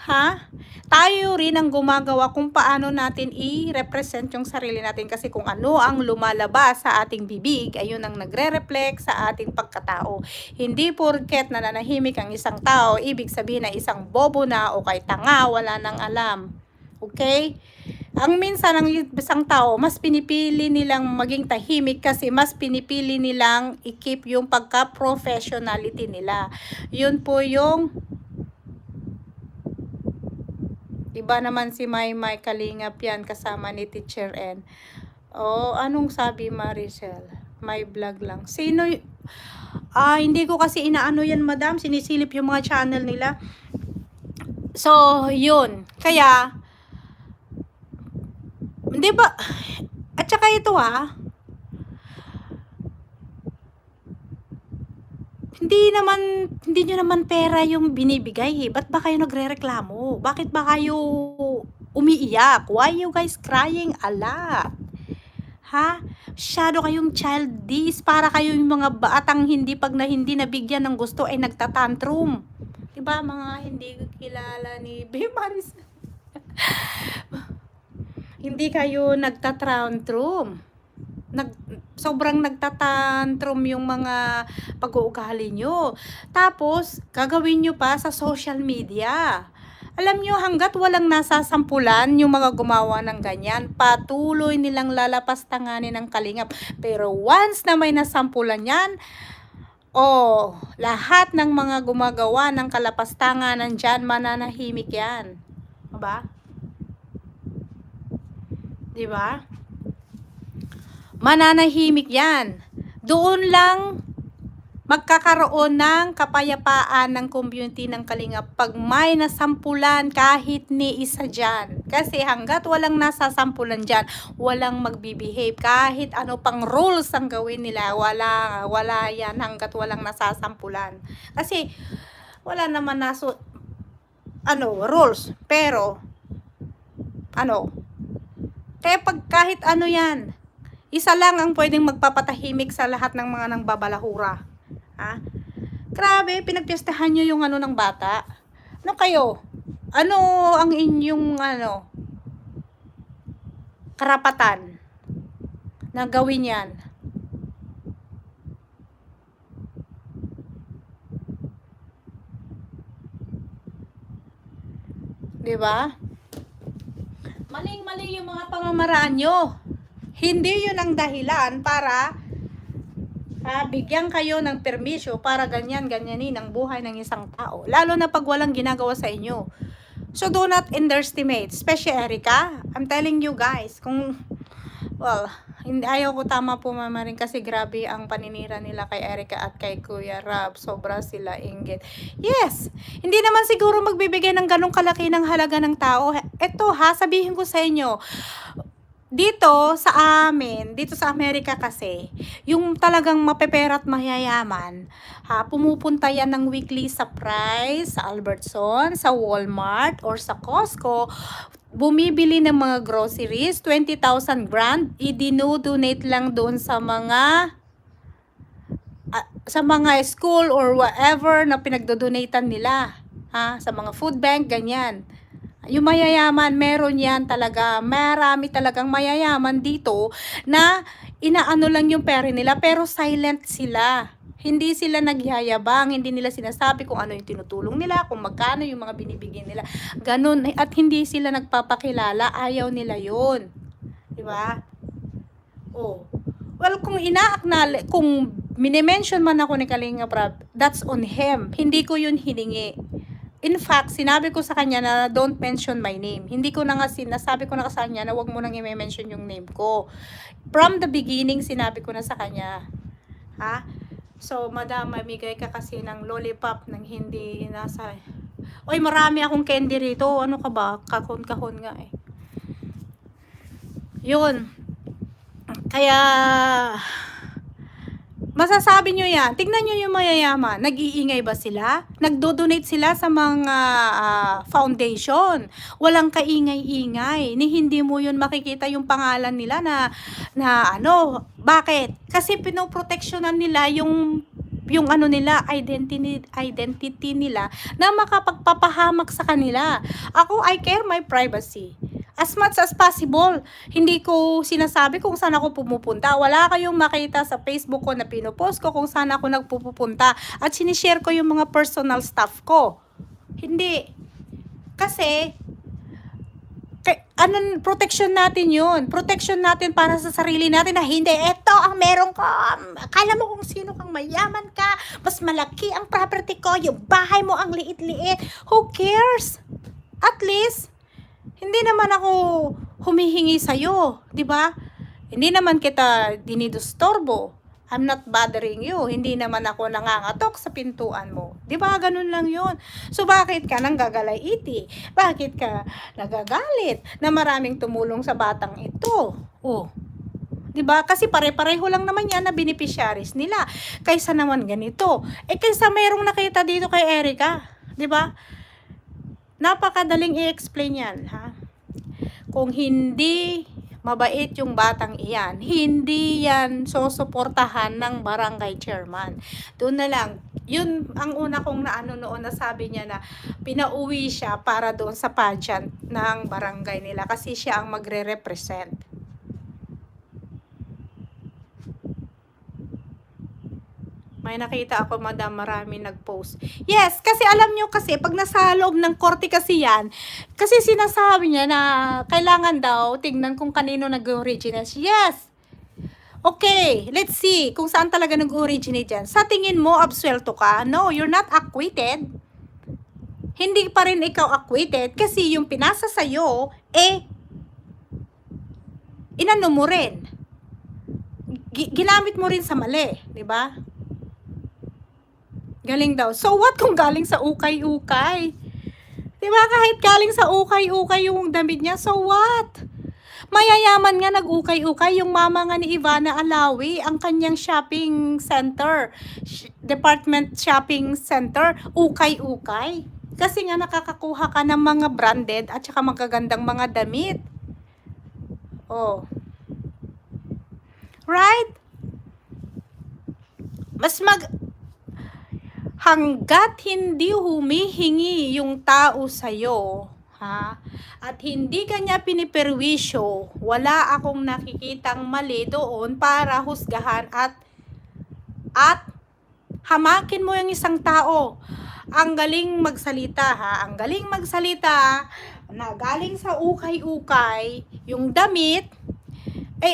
tayo rin ang gumagawa kung paano natin i-represent yung sarili natin. Kasi kung ano ang lumalabas sa ating bibig, ayun ang nagre-reflect sa ating pagkatao. Hindi porket nananahimik ang isang tao, ibig sabihin na isang bobo na o kay tanga, wala nang alam. Okay? Ang minsan ng isang tao, mas pinipili nilang maging tahimik kasi mas pinipili nilang i-keep yung pagka-professionality nila. Yun po yung iba naman si Maymay Kalingap yan kasama ni Teacher N. Anong sabi Maricel? My vlog lang. Sino hindi ko kasi inaano yan, madam. Sinisilip yung mga channel nila. So, yun. Kaya, di ba? At saka ito hindi nyo naman pera yung binibigay. Ba't ba kayo nagre-reklamo? Bakit ba kayo umiiyak? Why you guys crying a lot? Masyado kayong childish. Para kayo yung mga batang pag hindi nabigyan ng gusto ay nagtatantrum. Diba mga hindi kilala ni Bimaris? Hindi kayo nagtatantrum. Sobrang nagtatantrum yung mga pag-uugali nyo. Tapos, gagawin nyo pa sa social media. Alam nyo, hanggat walang nasasampulan yung mga gumawa ng ganyan, patuloy nilang lalapastanganin ng Kalingap. Pero once na may nasampulan yan, lahat ng mga gumagawa ng kalapastangan nandyan, mananahimik yan. Diba? Diba? Mananahimik yan. Doon lang magkakaroon ng kapayapaan ng community ng Kalingap pag may nasampulan kahit ni isa dyan. Kasi hanggat walang nasasampulan dyan, walang magbibehave. Kahit ano pang rules ang gawin nila, wala yan hanggat walang nasasampulan. Kasi wala naman rules. Pero, kaya kahit ano yan, isa lang ang pwedeng magpapatahimik sa lahat ng mga nang babalahura. Grabe, pinagpiestahan nyo yung ng bata. Ano kayo? Ano ang inyong karapatan na gawin yan? Diba? Maling-mali yung mga pamamaraan nyo. Hindi yun ang dahilan para bigyan kayo ng permisyo para ganyanin ang buhay ng isang tao. Lalo na pag walang ginagawa sa inyo. So, do not underestimate. Especially Erica, I'm telling you guys, ayaw ko tama po mama rin kasi grabe ang paninira nila kay Erica at kay Kuya Rab. Sobra sila inggit. Yes, hindi naman siguro magbibigay ng ganong kalaki ng halaga ng tao. Ito sabihin ko sa inyo, dito sa Amerika kasi, yung talagang mapepera at mayayaman, pumupunta yan ng weekly sa Price, sa Albertson, sa Walmart, or sa Costco, bumibili ng mga groceries, 20,000 grand, i-donate lang doon sa mga school or whatever na pinagdodonatan nila, sa mga food bank, ganyan. Yung mayayaman, meron yan talaga. Marami talagang mayayaman dito na inaano lang yung pera nila pero silent sila. Hindi sila nagyayabang, hindi nila sinasabi kung ano yung tinutulong nila, kung magkano yung mga binibigyan nila. Ganun. At hindi sila nagpapakilala, ayaw nila yun. Diba? Well, kung minimension man ako ni Kalingap Rab, that's on him. Hindi ko yun hiningi. In fact, sinabi ko sa kanya na don't mention my name. Hindi ko na nasabi ko na sa kanya na wag mo nang i-mention yung name ko. From the beginning, sinabi ko na sa kanya. So, madam, mamigay ka kasi ng lollipop nang hindi nasa... Oy, marami akong candy rito. Ano ka ba? Kahon-kahon nga eh. Yun. Kaya... Masasabi nyo yan. Tignan nyo yung mayayaman. Nag-iingay ba sila? Nagdo-donate sila sa mga foundation. Walang kaingay-ingay. Ni hindi mo yun makikita yung pangalan nila na ano. Bakit? Kasi pinoproteksyonan nila yung ano nila, identity nila na makapagpapahamak sa kanila. Ako, I care my privacy. As much as possible, hindi ko sinasabi kung saan ako pumupunta. Wala kayong makita sa Facebook ko na pinopost ko kung saan ako nagpupunta. At sinishare ko yung mga personal stuff ko. Hindi. Kasi, protection natin yun. Protection natin para sa sarili natin na hindi, eto ang meron ko. Akala mo kung sino kang mayaman ka. Mas malaki ang property ko. Yung bahay mo ang liit-liit. Who cares? At least, hindi naman ako humihingi sa'yo, di ba? Hindi naman kita dinidisturbo. I'm not bothering you. Hindi naman ako nangangatok sa pintuan mo. Di ba? Ganun lang yun. So, bakit ka nang gagalaiti? Bakit ka nagagalit na maraming tumulong sa batang ito? Oh, di ba? Kasi pare-pareho lang naman yan na beneficiaries nila. Kaysa naman ganito. Kaysa mayroong nakita dito kay Erica. Di ba? Napakadaling i-explain yan, ha? Kung hindi mabait yung batang iyan, hindi yan susuportahan ng barangay chairman. Doon na lang, yun ang una kong naano noon na sabi niya na pinauwi siya para doon sa pageant ng barangay nila kasi siya ang magre-represent. May nakita ako, madam, marami nag-post. Yes, kasi alam nyo kasi, pag nasa loob ng korte kasi yan, kasi sinasabi niya na kailangan daw tingnan kung kanino nag-originate. Yes! Okay, let's see kung saan talaga nag-originate yan. Sa tingin mo, absuelto ka? No, you're not acquitted. Hindi pa rin ikaw acquitted kasi yung pinasa sa'yo, inano mo rin. Ginamit mo rin sa mali, di ba? Galing daw. So what kung galing sa ukay-ukay? Diba kahit galing sa ukay-ukay yung damit niya, so what? Mayayaman nga nag-ukay-ukay yung mama nga ni Ivana Alawi, ang kanyang shopping center, department shopping center, ukay-ukay. Kasi nga nakakakuha ka ng mga branded at saka magagandang mga damit. Oh. Right? Hanggat hindi humihingi yung tao sa'yo, ha? At hindi kanya piniperwisyo, wala akong nakikitang mali doon para husgahan at hamakin mo yung isang tao. Ang galing magsalita, ha? Ang galing magsalita na galing sa ukay-ukay, yung damit,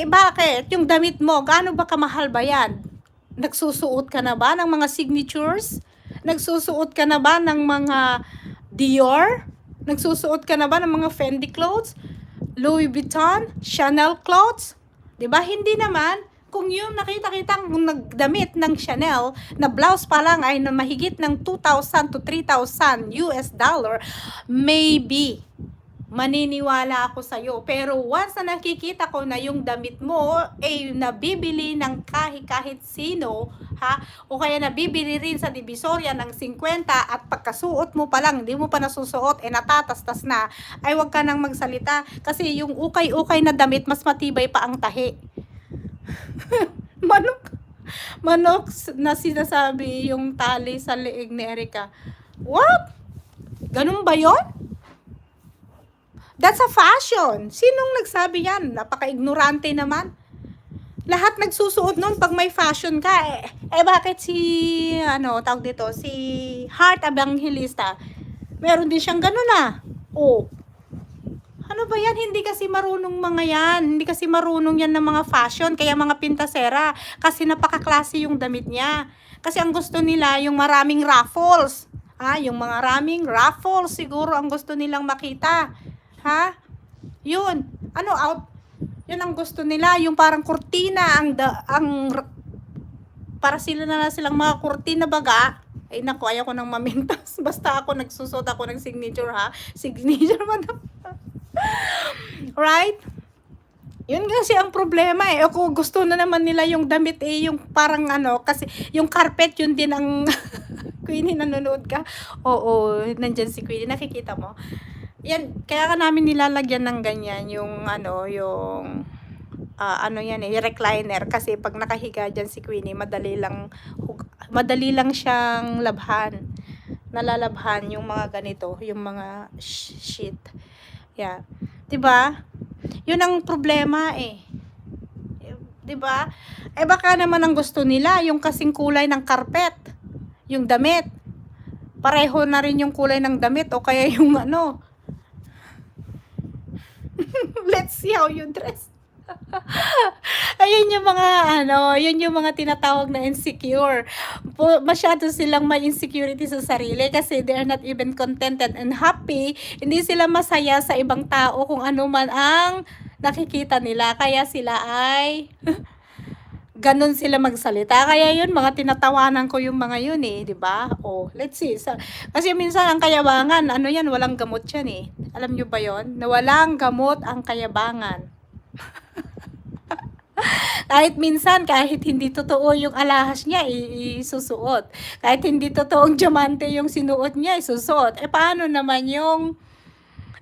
bakit? Yung damit mo, gaano ba kamahal ba yan? Nagsusuot ka na ba ng mga signatures? Nagsusuot ka na ba ng mga Dior? Nagsusuot ka na ba ng mga Fendi clothes? Louis Vuitton? Chanel clothes? Diba? Hindi naman. Kung yung nakita-kitang nagdamit ng Chanel na blouse pa lang ay na mahigit ng 2,000 to 3,000 US dollar, maybe maniniwala ako sa'yo. Pero once na nakikita ko na yung damit mo ay nabibili ng kahit sino, ha? O kaya nabibili rin sa Divisoria ng 50 at pagkasuot mo pa lang, hindi mo pa nasusuot, natatastas na, ay wag ka nang magsalita. Kasi yung ukay-ukay na damit, mas matibay pa ang tahi. Manok na sinasabi yung tali sa leeg ni Erica. What? Ganun ba yon? That's a fashion. Sinong nagsabi yan? Napaka-ignorante naman. Lahat nagsusuot nun pag may fashion ka. Bakit si, tawag dito, si Heart Evangelista, meron din siyang ganun Oh. Ano ba yan? Hindi kasi marunong mga yan. Hindi kasi marunong yan ng mga fashion. Kaya mga pintasera. Kasi napaka-classy yung damit niya. Kasi ang gusto nila, yung maraming raffles. Yung mga maraming raffles siguro ang gusto nilang makita. Ha? Yun. Yun ang gusto nila, yung parang kurtina, para sila na silang mga kurtina baga. Ay naku, ayaw ko nang mamintas. Basta ako nagsusot ako ng signature, ha? Signature man. Right? Yun kasi ang problema eh. O kung gusto na naman nila yung damit eh, yung parang ano, kasi yung carpet yun din ang Queenie, nanonood ka? Oo, nandyan si Queenie, nakikita mo? Yan, kaya ka namin nilalagyan ng ganyan, yung ano, yung ano yan eh, recliner, kasi pag nakahiga dyan si Queenie, madali lang siyang labhan. Nalalabhan yung mga ganito, yung mga sheet. Yeah. 'Di ba? Yun ang problema eh. 'Di ba? Eh baka naman ang gusto nila yung kasing kulay ng carpet, yung damit. Pareho na rin yung kulay ng damit o kaya yung ano. Let's see how you dress. Ayun yung mga ano, yun yung mga tinatawag na insecure. Masyado silang may insecurity sa sarili kasi they are not even contented and happy. Hindi sila masaya sa ibang tao kung ano man ang nakikita nila. Kaya sila ay ganun sila magsalita. Kaya yun, mga tinatawanan ko yung mga yun eh, 'di ba? Oh, let's see. Kasi minsan ang kayabangan, ano yan, walang gamot yan eh. Alam nyo ba yon? Na walang gamot ang kayabangan. Kahit minsan, kahit hindi totoo yung alahas niya, isusuot. Kahit hindi totoong diamante yung sinuot niya, isusuot. Eh, paano naman yung...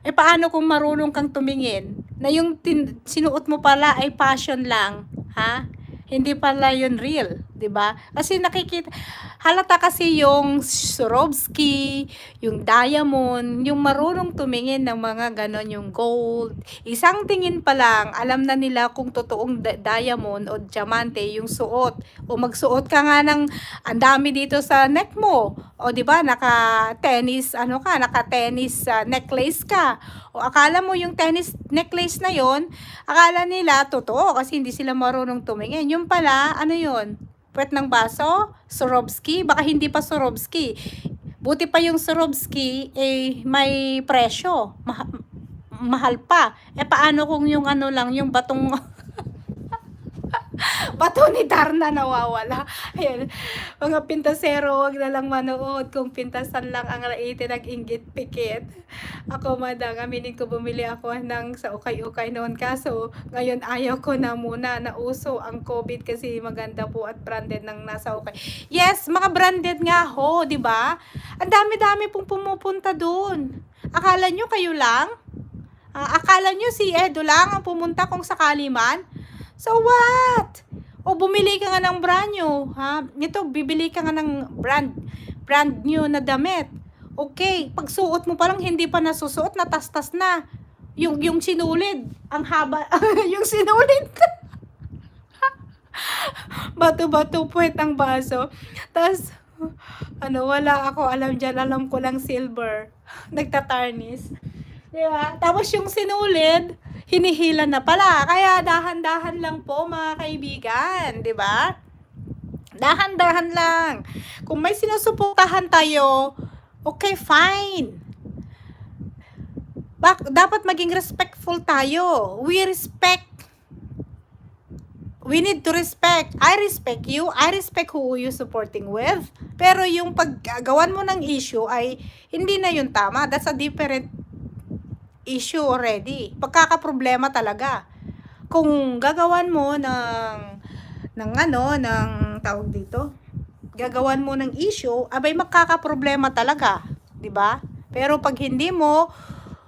Eh, paano kung marunong kang tumingin? Na yung sinuot mo pala ay fashion lang, ha? Hindi pala yun real, 'di ba? Kasi nakikita, halata kasi yung Swarovski, yung diamond, yung marunong tumingin ng mga ganon, yung gold. Isang tingin pa lang, alam na nila kung totoong diamond o diamante yung suot. O magsuot ka nga ng ang dami dito sa neck mo. O 'di ba, naka-tennis naka-tennis necklace ka. O akala mo yung tennis necklace na yon, akala nila totoo kasi hindi sila marunong tumingin. Yung pala, ano yon? Puwet ng baso? Swarovski? Baka hindi pa Swarovski. Buti pa yung Swarovski, eh, may presyo. Mahal pa. Eh, paano kung yung ano lang, yung batong... bato ni Darna nawawala. Ayan. Mga pintasero, wag na lang manood kung pintasan lang ang raite ng inggit pikit. Ako madang, aminin ko bumili ako ng sa ukay-ukay noon, kaso ngayon ayaw ko na muna, nauso ang COVID kasi maganda po at branded ng nasa ukay. Yes, mga branded nga ho, di ba? Ang dami-dami pong pumupunta doon. Akala nyo kayo lang? Akala nyo si Edo lang ang pumunta kung sakali man? So what? O bumili ka nga ng brand new, ha? Ito, bibili ka nga ng brand new na damit. Okay, pagsuot mo pa lang hindi pa nasusuot, natastas na. Yung sinulid, ang haba, yung sinulid. Bato-bato puwet ang baso. Tapos, wala ako alam dyan, alam ko lang silver. Nagtatarnis. Diba? Tapos yung sinulid, hinihila na pala. Kaya dahan-dahan lang po mga kaibigan, 'di ba? Dahan-dahan lang. Kung may sinusuportahan tayo, okay, fine. Dapat maging respectful tayo. We need to respect. I respect you. I respect who you supporting with. Pero yung paggawan mo ng issue ay hindi na yun tama. That's a different issue already. Pagkakaproblema talaga. Kung gagawan mo ng tawag dito, gagawan mo ng issue, abay magkakaproblema talaga, 'di ba? Pero pag hindi mo,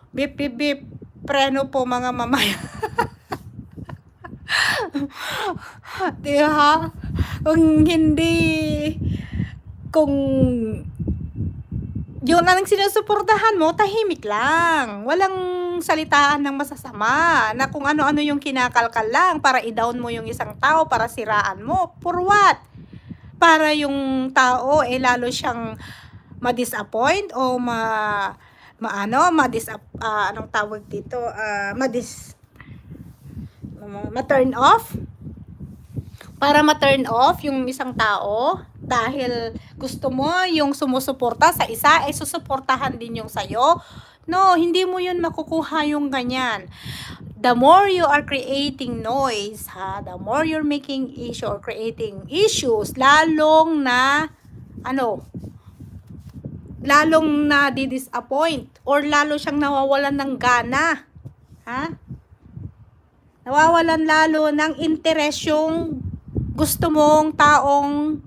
bip bip bip, preno po mga mamaya. Di ba? Kung yun ang sinusuportahan mo, tahimik lang. Walang salitaan ng masasama na kung ano-ano yung kinakalkal lang para i-down mo yung isang tao, para siraan mo. For what? Para yung tao lalo siyang ma-disappoint o anong tawag dito, ma-turn off. Para ma-turn off yung isang tao dahil gusto mo yung sumusuporta sa isa, susuportahan din yung sayo. No, hindi mo yun makukuha yung ganyan. The more you are creating noise, the more you're making issue or creating issues, lalong na di-disappoint or lalo siyang nawawalan ng gana. Ha? Nawawalan lalo ng interes yung gusto mong taong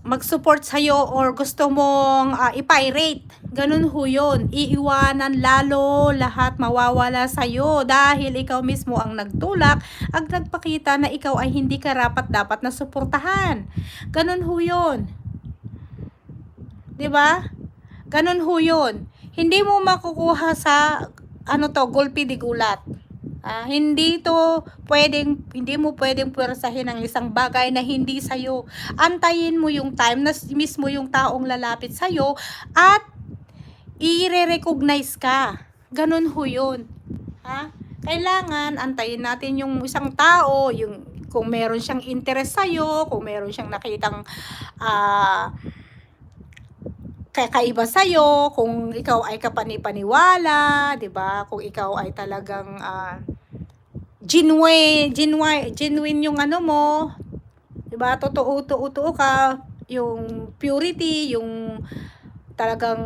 mag-support sa'yo or gusto mong i-pirate. Ganun ho yun. Iiwanan lalo lahat, mawawala sa'yo dahil ikaw mismo ang nagtulak at nagpakita na ikaw ay hindi karapat dapat na suportahan. Ganun ho yun. 'Di ba? Ganun ho yun. Hindi mo makukuha sa gulpi di gulat. Hindi mo pwedeng puwersahin ang isang bagay na hindi sa'yo. Antayin mo yung time na mismo yung taong lalapit sa'yo at i-recognize ka. Ganun ho yun. Kailangan antayin natin yung isang tao, yung kung meron siyang interest sa'yo, kung meron siyang nakitang kakaiba sa'yo, kung ikaw ay kapanipaniwala, 'di ba? Kung ikaw ay talagang genuine yung mo, 'di ba? Totoo ka, yung purity, yung talagang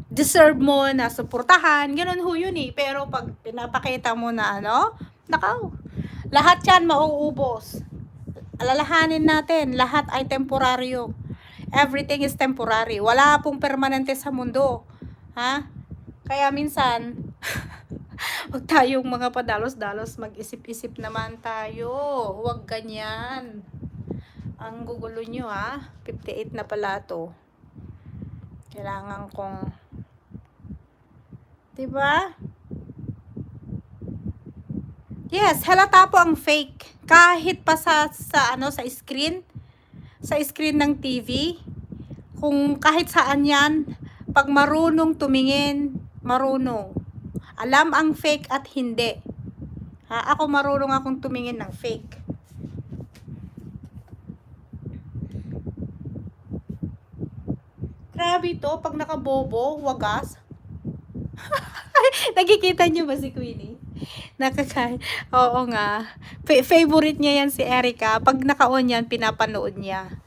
deserve mo na suportahan, ganun ho yun eh. Pero pag pinapakita mo na nakaw, lahat yan mauubos. Alalahanin natin, lahat ay temporaryo. Everything is temporary. Wala pong permanente sa mundo. Kaya minsan, wag tayong mga padalos-dalos, mag-isip-isip naman tayo. Huwag ganyan. Ang gugulo nyo 58 na pala to. Kailangan kong, diba? Yes, halata po ang fake. Kahit pa sa screen, sa screen ng TV, kung kahit saan yan, pag marunong tumingin, marunong. Alam ang fake at hindi. Ako marunong akong tumingin ng fake. Grabe to, pag nakabobo, wagas. Nakikita niyo ba si Queenie? Oo nga. Favorite niya yan si Erica. Pag naka-on yan, pinapanood niya.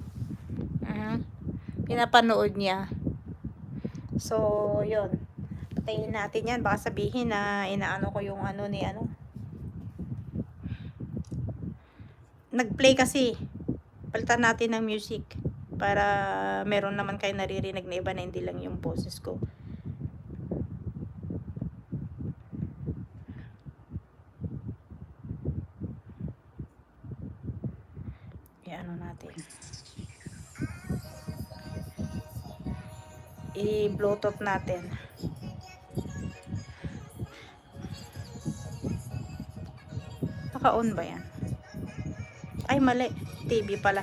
Pinapanood niya. So, yun. Patayin natin yan. Baka sabihin na inaano ko yung nag-play kasi. Palitan natin ng music. Para meron naman kayo naririnig na iba na hindi lang yung boses ko. Natin. I-bluetooth natin. Naka-on ba yan? Ay, mali. TV pala.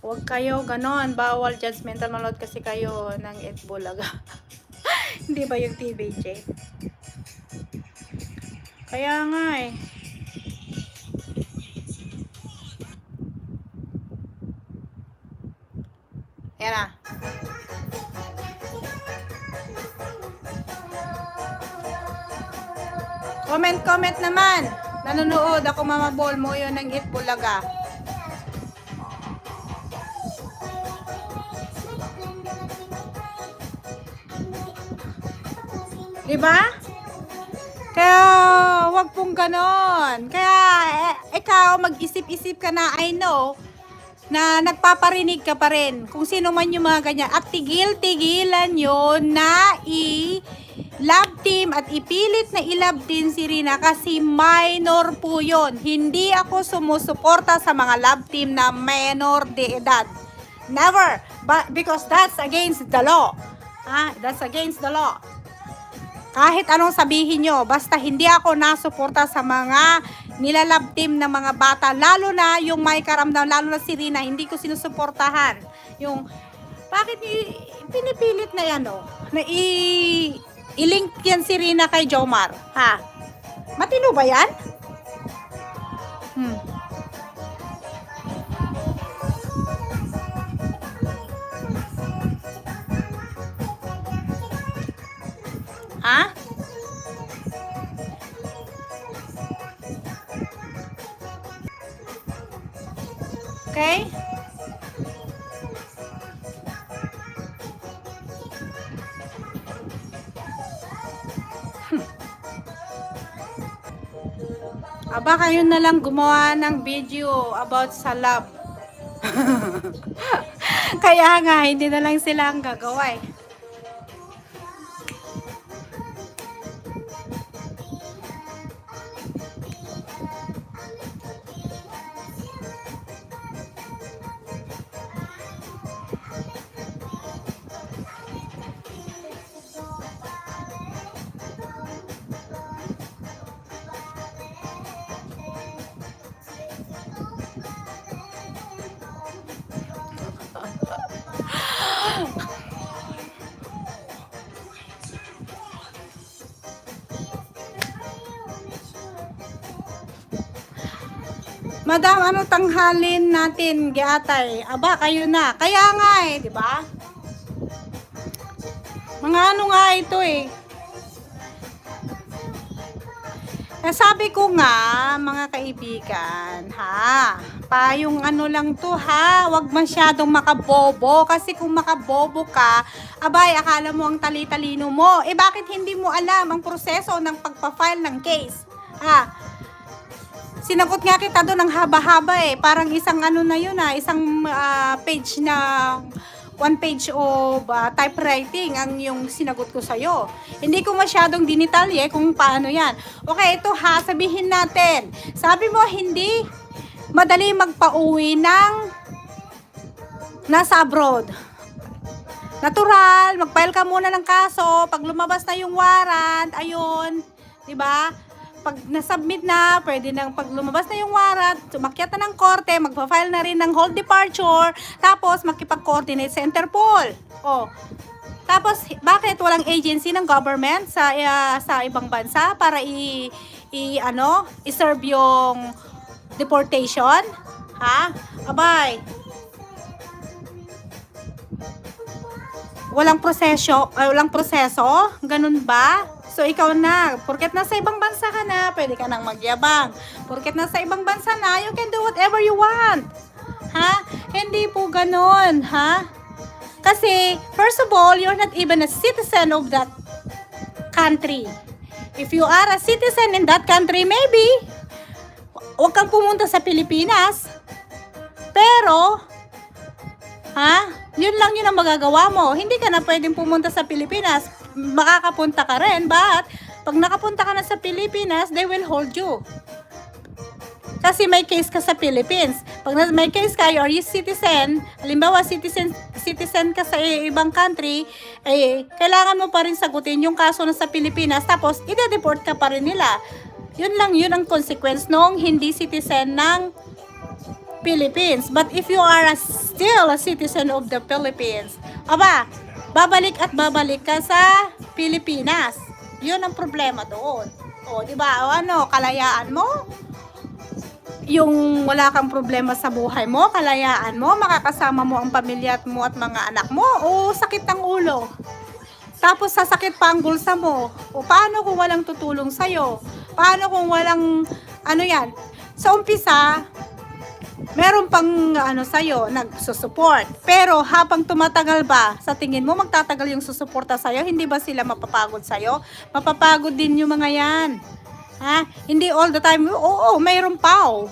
Huwag kayo ganon. Bawal judgmental manood kasi kayo ng Itbulaga. Hindi ba yung TVJ? Kaya nga eh. Yan na. Comment naman. Nanonood ako, Mama Bol mo yun ng Itbulaga. Diba? Kaya wag pong ganon. Kaya ikaw mag-isip-isip ka na, I know na nagpaparinig ka pa rin kung sino man yung mga ganyan, at tigil-tigilan yun na i-love team at ipilit na i-love team si Rina kasi minor po yun. Hindi ako sumusuporta sa mga love team na minor de edad. Never. But because that's against the law. That's against the law. Kahit anong sabihin nyo, basta hindi ako nasuporta sa mga nilalab team ng mga bata, lalo na yung may karamdam, lalo na si Rina, hindi ko sinusuportahan. Yung, bakit pinipilit na yan, na i-link yan si Rina kay Jomar, matino ba yan? Okay? Aba, kayo na lang gumawa ng video about sa love. Kaya nga, hindi na lang sila ang gagawa eh. Madam, ano tanghalin natin, giatay? Aba, kayo na. Kaya nga eh, di ba? Mga ano nga ito eh. Sabi ko nga, mga kaibigan, ha? Pa yung ano lang to ha, wag masyadong makabobo. Kasi kung makabobo ka, abay, akala mo ang tali-talino mo. Eh bakit hindi mo alam ang proseso ng pagpa-file ng case? Ha? Sinagot nga kita doon ng haba-haba eh. Parang isang ano na yun isang page na, one page of typewriting ang yung sinagot ko sa'yo. Hindi ko masyadong dinitalye kung paano yan. Okay, ito ha, sabihin natin. Sabi mo hindi madali magpa-uwi ng nasa abroad. Natural, mag-file ka muna ng kaso. Pag lumabas na yung warrant, ayun, di ba? Pag nasubmit na, pwede nang pag lumabas na yung warrant, sumakyat na ng korte, magpa-file na rin ng hold departure, tapos makipag-coordinate sa Interpol. Oh. Tapos, bakit walang agency ng government sa ibang bansa para i-serve yung deportation? Ha? Abay. Walang proseso? Ganun ba? So, ikaw na, porket nasa ibang bansa ka na, pwede ka nang magyabang. Porket nasa ibang bansa na, you can do whatever you want. Ha? Hindi po ganun, ha? Kasi, first of all, you're not even a citizen of that country. If you are a citizen in that country, maybe, huwag kang pumunta sa Pilipinas. Pero, ha? Yun lang yun ang magagawa mo. Hindi ka na pwedeng pumunta sa Pilipinas. Makakapunta ka rin, but pag nakapunta ka na sa Pilipinas, they will hold you. Kasi may case ka sa Philippines. Pag may case ka, you're a citizen, halimbawa citizen ka sa ibang country, eh, kailangan mo pa rin sagutin yung kaso na sa Pilipinas, tapos ide-deport ka pa rin nila. Yun lang yun ang consequence nung hindi citizen ng Philippines. But if you are still a citizen of the Philippines, aba, babalik at babalik ka sa Pilipinas. Yun ang problema doon. O, di ba? O ano, kalayaan mo? Yung wala kang problema sa buhay mo, kalayaan mo, makakasama mo ang pamilya mo at mga anak mo, o sakit ng ulo. Tapos sasakit pa ang bulsa mo. O paano kung walang tutulong sa'yo? Paano kung walang, ano yan? Sa umpisa, meron pang sa'yo, nagsusupport. Pero habang tumatagal ba, sa tingin mo magtatagal yung susuporta sa'yo? Hindi ba sila mapapagod sa'yo? Mapapagod din yung mga yan. Ha? Hindi all the time, mayroon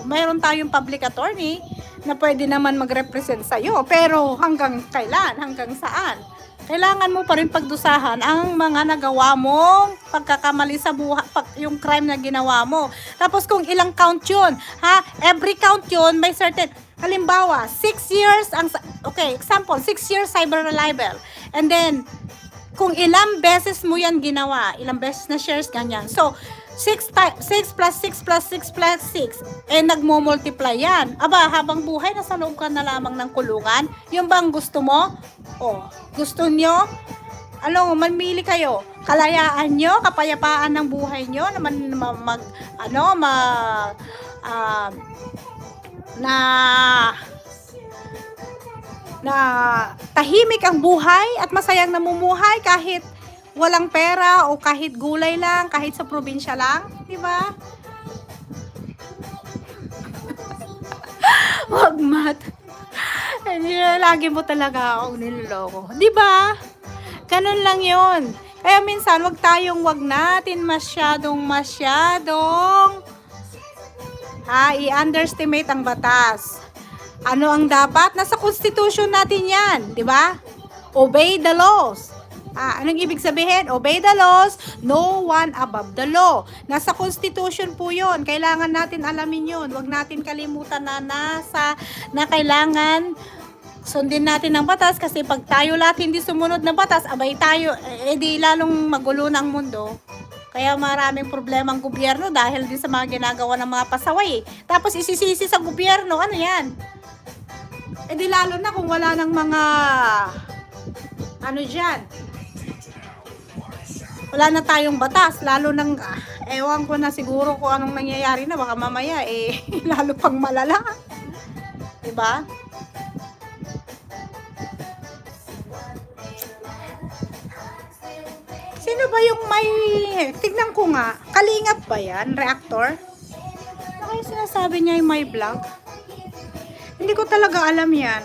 mayroon tayong public attorney na pwede naman mag-represent sa'yo. Pero hanggang kailan? Hanggang saan? Kailangan mo pa rin pagdusahan ang mga nagawa mong pagkakamali sa buhay, yung crime na ginawa mo. Tapos kung ilang count yun, ha? Every count yun, may certain, halimbawa, 6 years, example, 6 years cyber libel. And then, kung ilang beses mo yan ginawa, ilang beses na shares, ganyan. So, 6 plus 6 plus 6 plus 6, nagmo-multiply yan. Aba, habang buhay, nasa loob ka na lamang ng kulungan. Yung bang gusto mo? Gusto nyo? Manmili kayo. Kalayaan nyo, kapayapaan ng buhay nyo, na tahimik ang buhay at masayang namumuhay kahit walang pera o kahit gulay lang, kahit sa probinsya lang, di ba? Wag mat. Lagi mo talaga akong niloloko. Di ba? Ganun lang 'yon. Kaya minsan wag natin masyadong I-underestimate ang batas. Ano ang dapat? Nasa constitution natin yan, di ba? Obey the laws. Anong ibig sabihin? Obey the laws, no one above the law. Nasa constitution po yun. Kailangan natin alamin yun. Huwag natin kalimutan na kailangan sundin natin ang batas, kasi pag tayo lahat hindi sumunod ng batas, abay tayo, di lalong magulo ng mundo. Kaya maraming problema ang gobyerno dahil din sa mga ginagawa ng mga pasaway. Tapos isisisi sa gobyerno, ano yan? Di lalo na kung wala ng mga ano dyan. Wala na tayong batas, lalo nang ewan ko na siguro kung anong nangyayari na, baka mamaya lalo pang malala. Diba? Sino ba yung may, tignan ko nga, Kalingap ba yan? Reactor? Ano kaya sinasabi niya yung may vlog? Hindi ko talaga alam yan.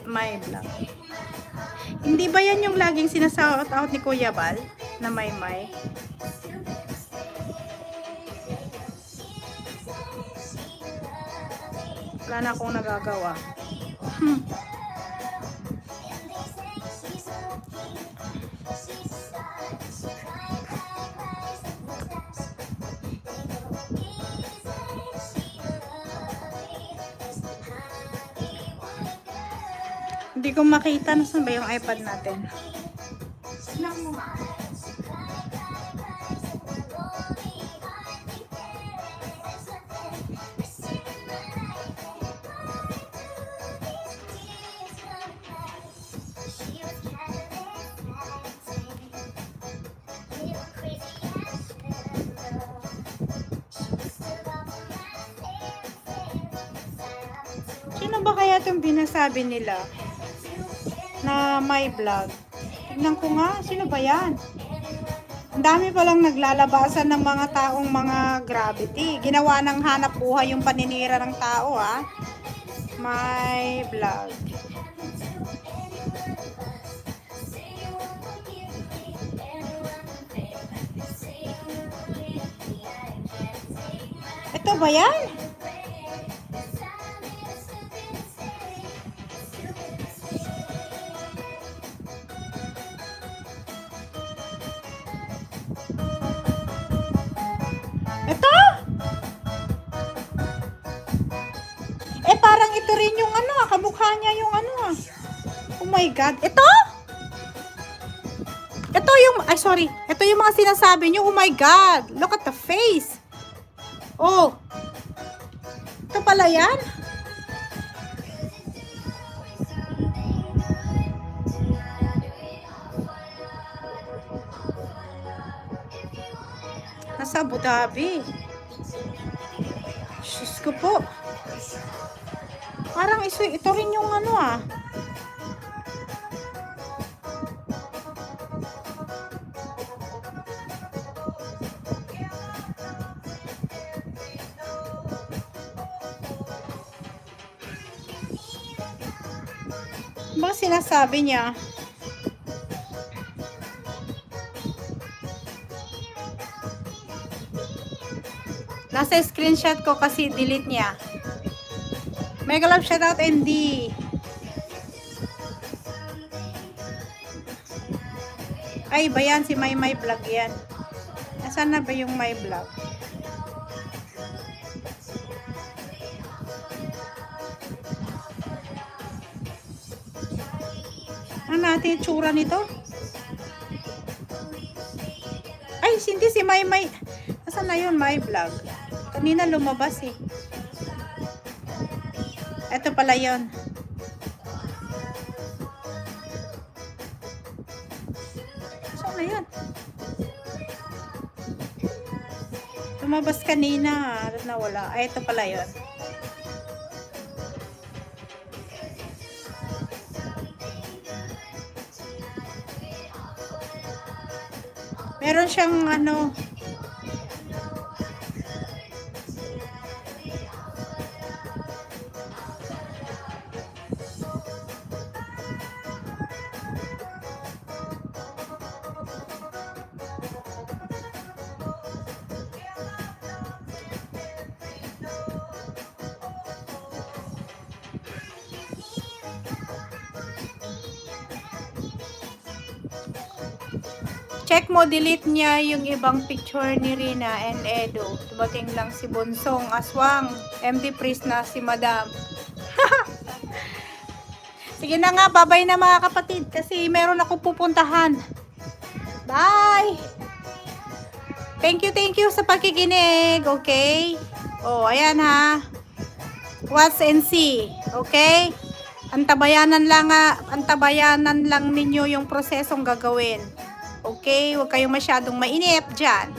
May vlog. Hindi ba yan yung laging sinasout out ni Kuya Bal? Na may? Wala na akong nagagawa. Hindi ko makita. Nasaan ba yung iPad natin? Sino ba kaya itong binasabi nila na may vlog? Tignan ko nga, sino ba yan? Ang dami palang naglalabasan ng mga taong mga gravity. Ginawa ng hanap buhay yung paninira ng tao, ha? May vlog. Ito ba yan? Ito? Parang ito rin yung ano, kamukha niya yung ano. Oh my God. Ito? Ito yung, sorry. Ito yung mga sinasabi niyo. Oh my God. Look at the face. Oh. Ito pala yan? Nasa Abu Dhabi. Diyos ko po. Parang ito rin yung ano, Ba sinasabi niya? Nasa screenshot ko kasi delete niya. Mega love shoutout MD. Ay, ba yan? Si My Vlog yan. Nasaan na ba yung My Vlog? Ano natin yung tsura nito? Ay, hindi si My. Nasaan na yun, My Vlog? Kanina lumabas eh. Ito pala yun. Saan na yun? Lumabas kanina. Nawala. Ay, ito pala yun. Meron siyang ano, check mo, delete niya yung ibang picture ni Rina and Edo. Dumating lang si Bonsong Aswang, MD Priest na si Madam. Sige na nga, bye-bye na mga kapatid kasi meron ako pupuntahan. Bye! Thank you sa pakikinig, okay? Oh, ayan ha. Watch and see, okay? Antabayanan lang ninyo yung prosesong gagawin. Okay? Huwag kayong masyadong mainip dyan.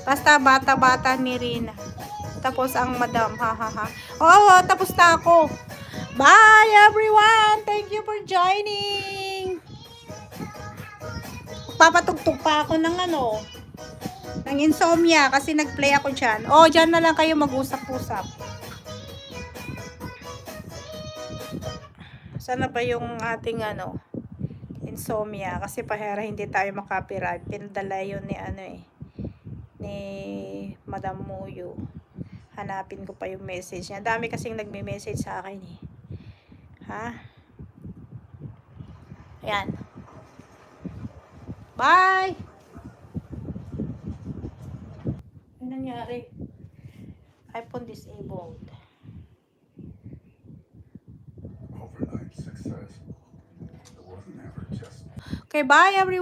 Basta bata-bata ni Rina. Tapos ang Madam, ha. Oo, tapos na ako. Bye everyone! Thank you for joining! Papatugtog pa ako ng ng insomnia kasi nag-play ako dyan. Oh, dyan na lang kayo mag-usap-usap. Sana ba yung ating insomnia? Kasi pahera hindi tayo makapiright. Pinadala yun ni Madam Muyo. Hanapin ko pa yung message niya. Dami kasing nagme-message sa akin eh. Ha? Ayan. Bye! Ano nangyari? iPhone disabled. Overnight success. It wasn't ever just Okay, bye everyone!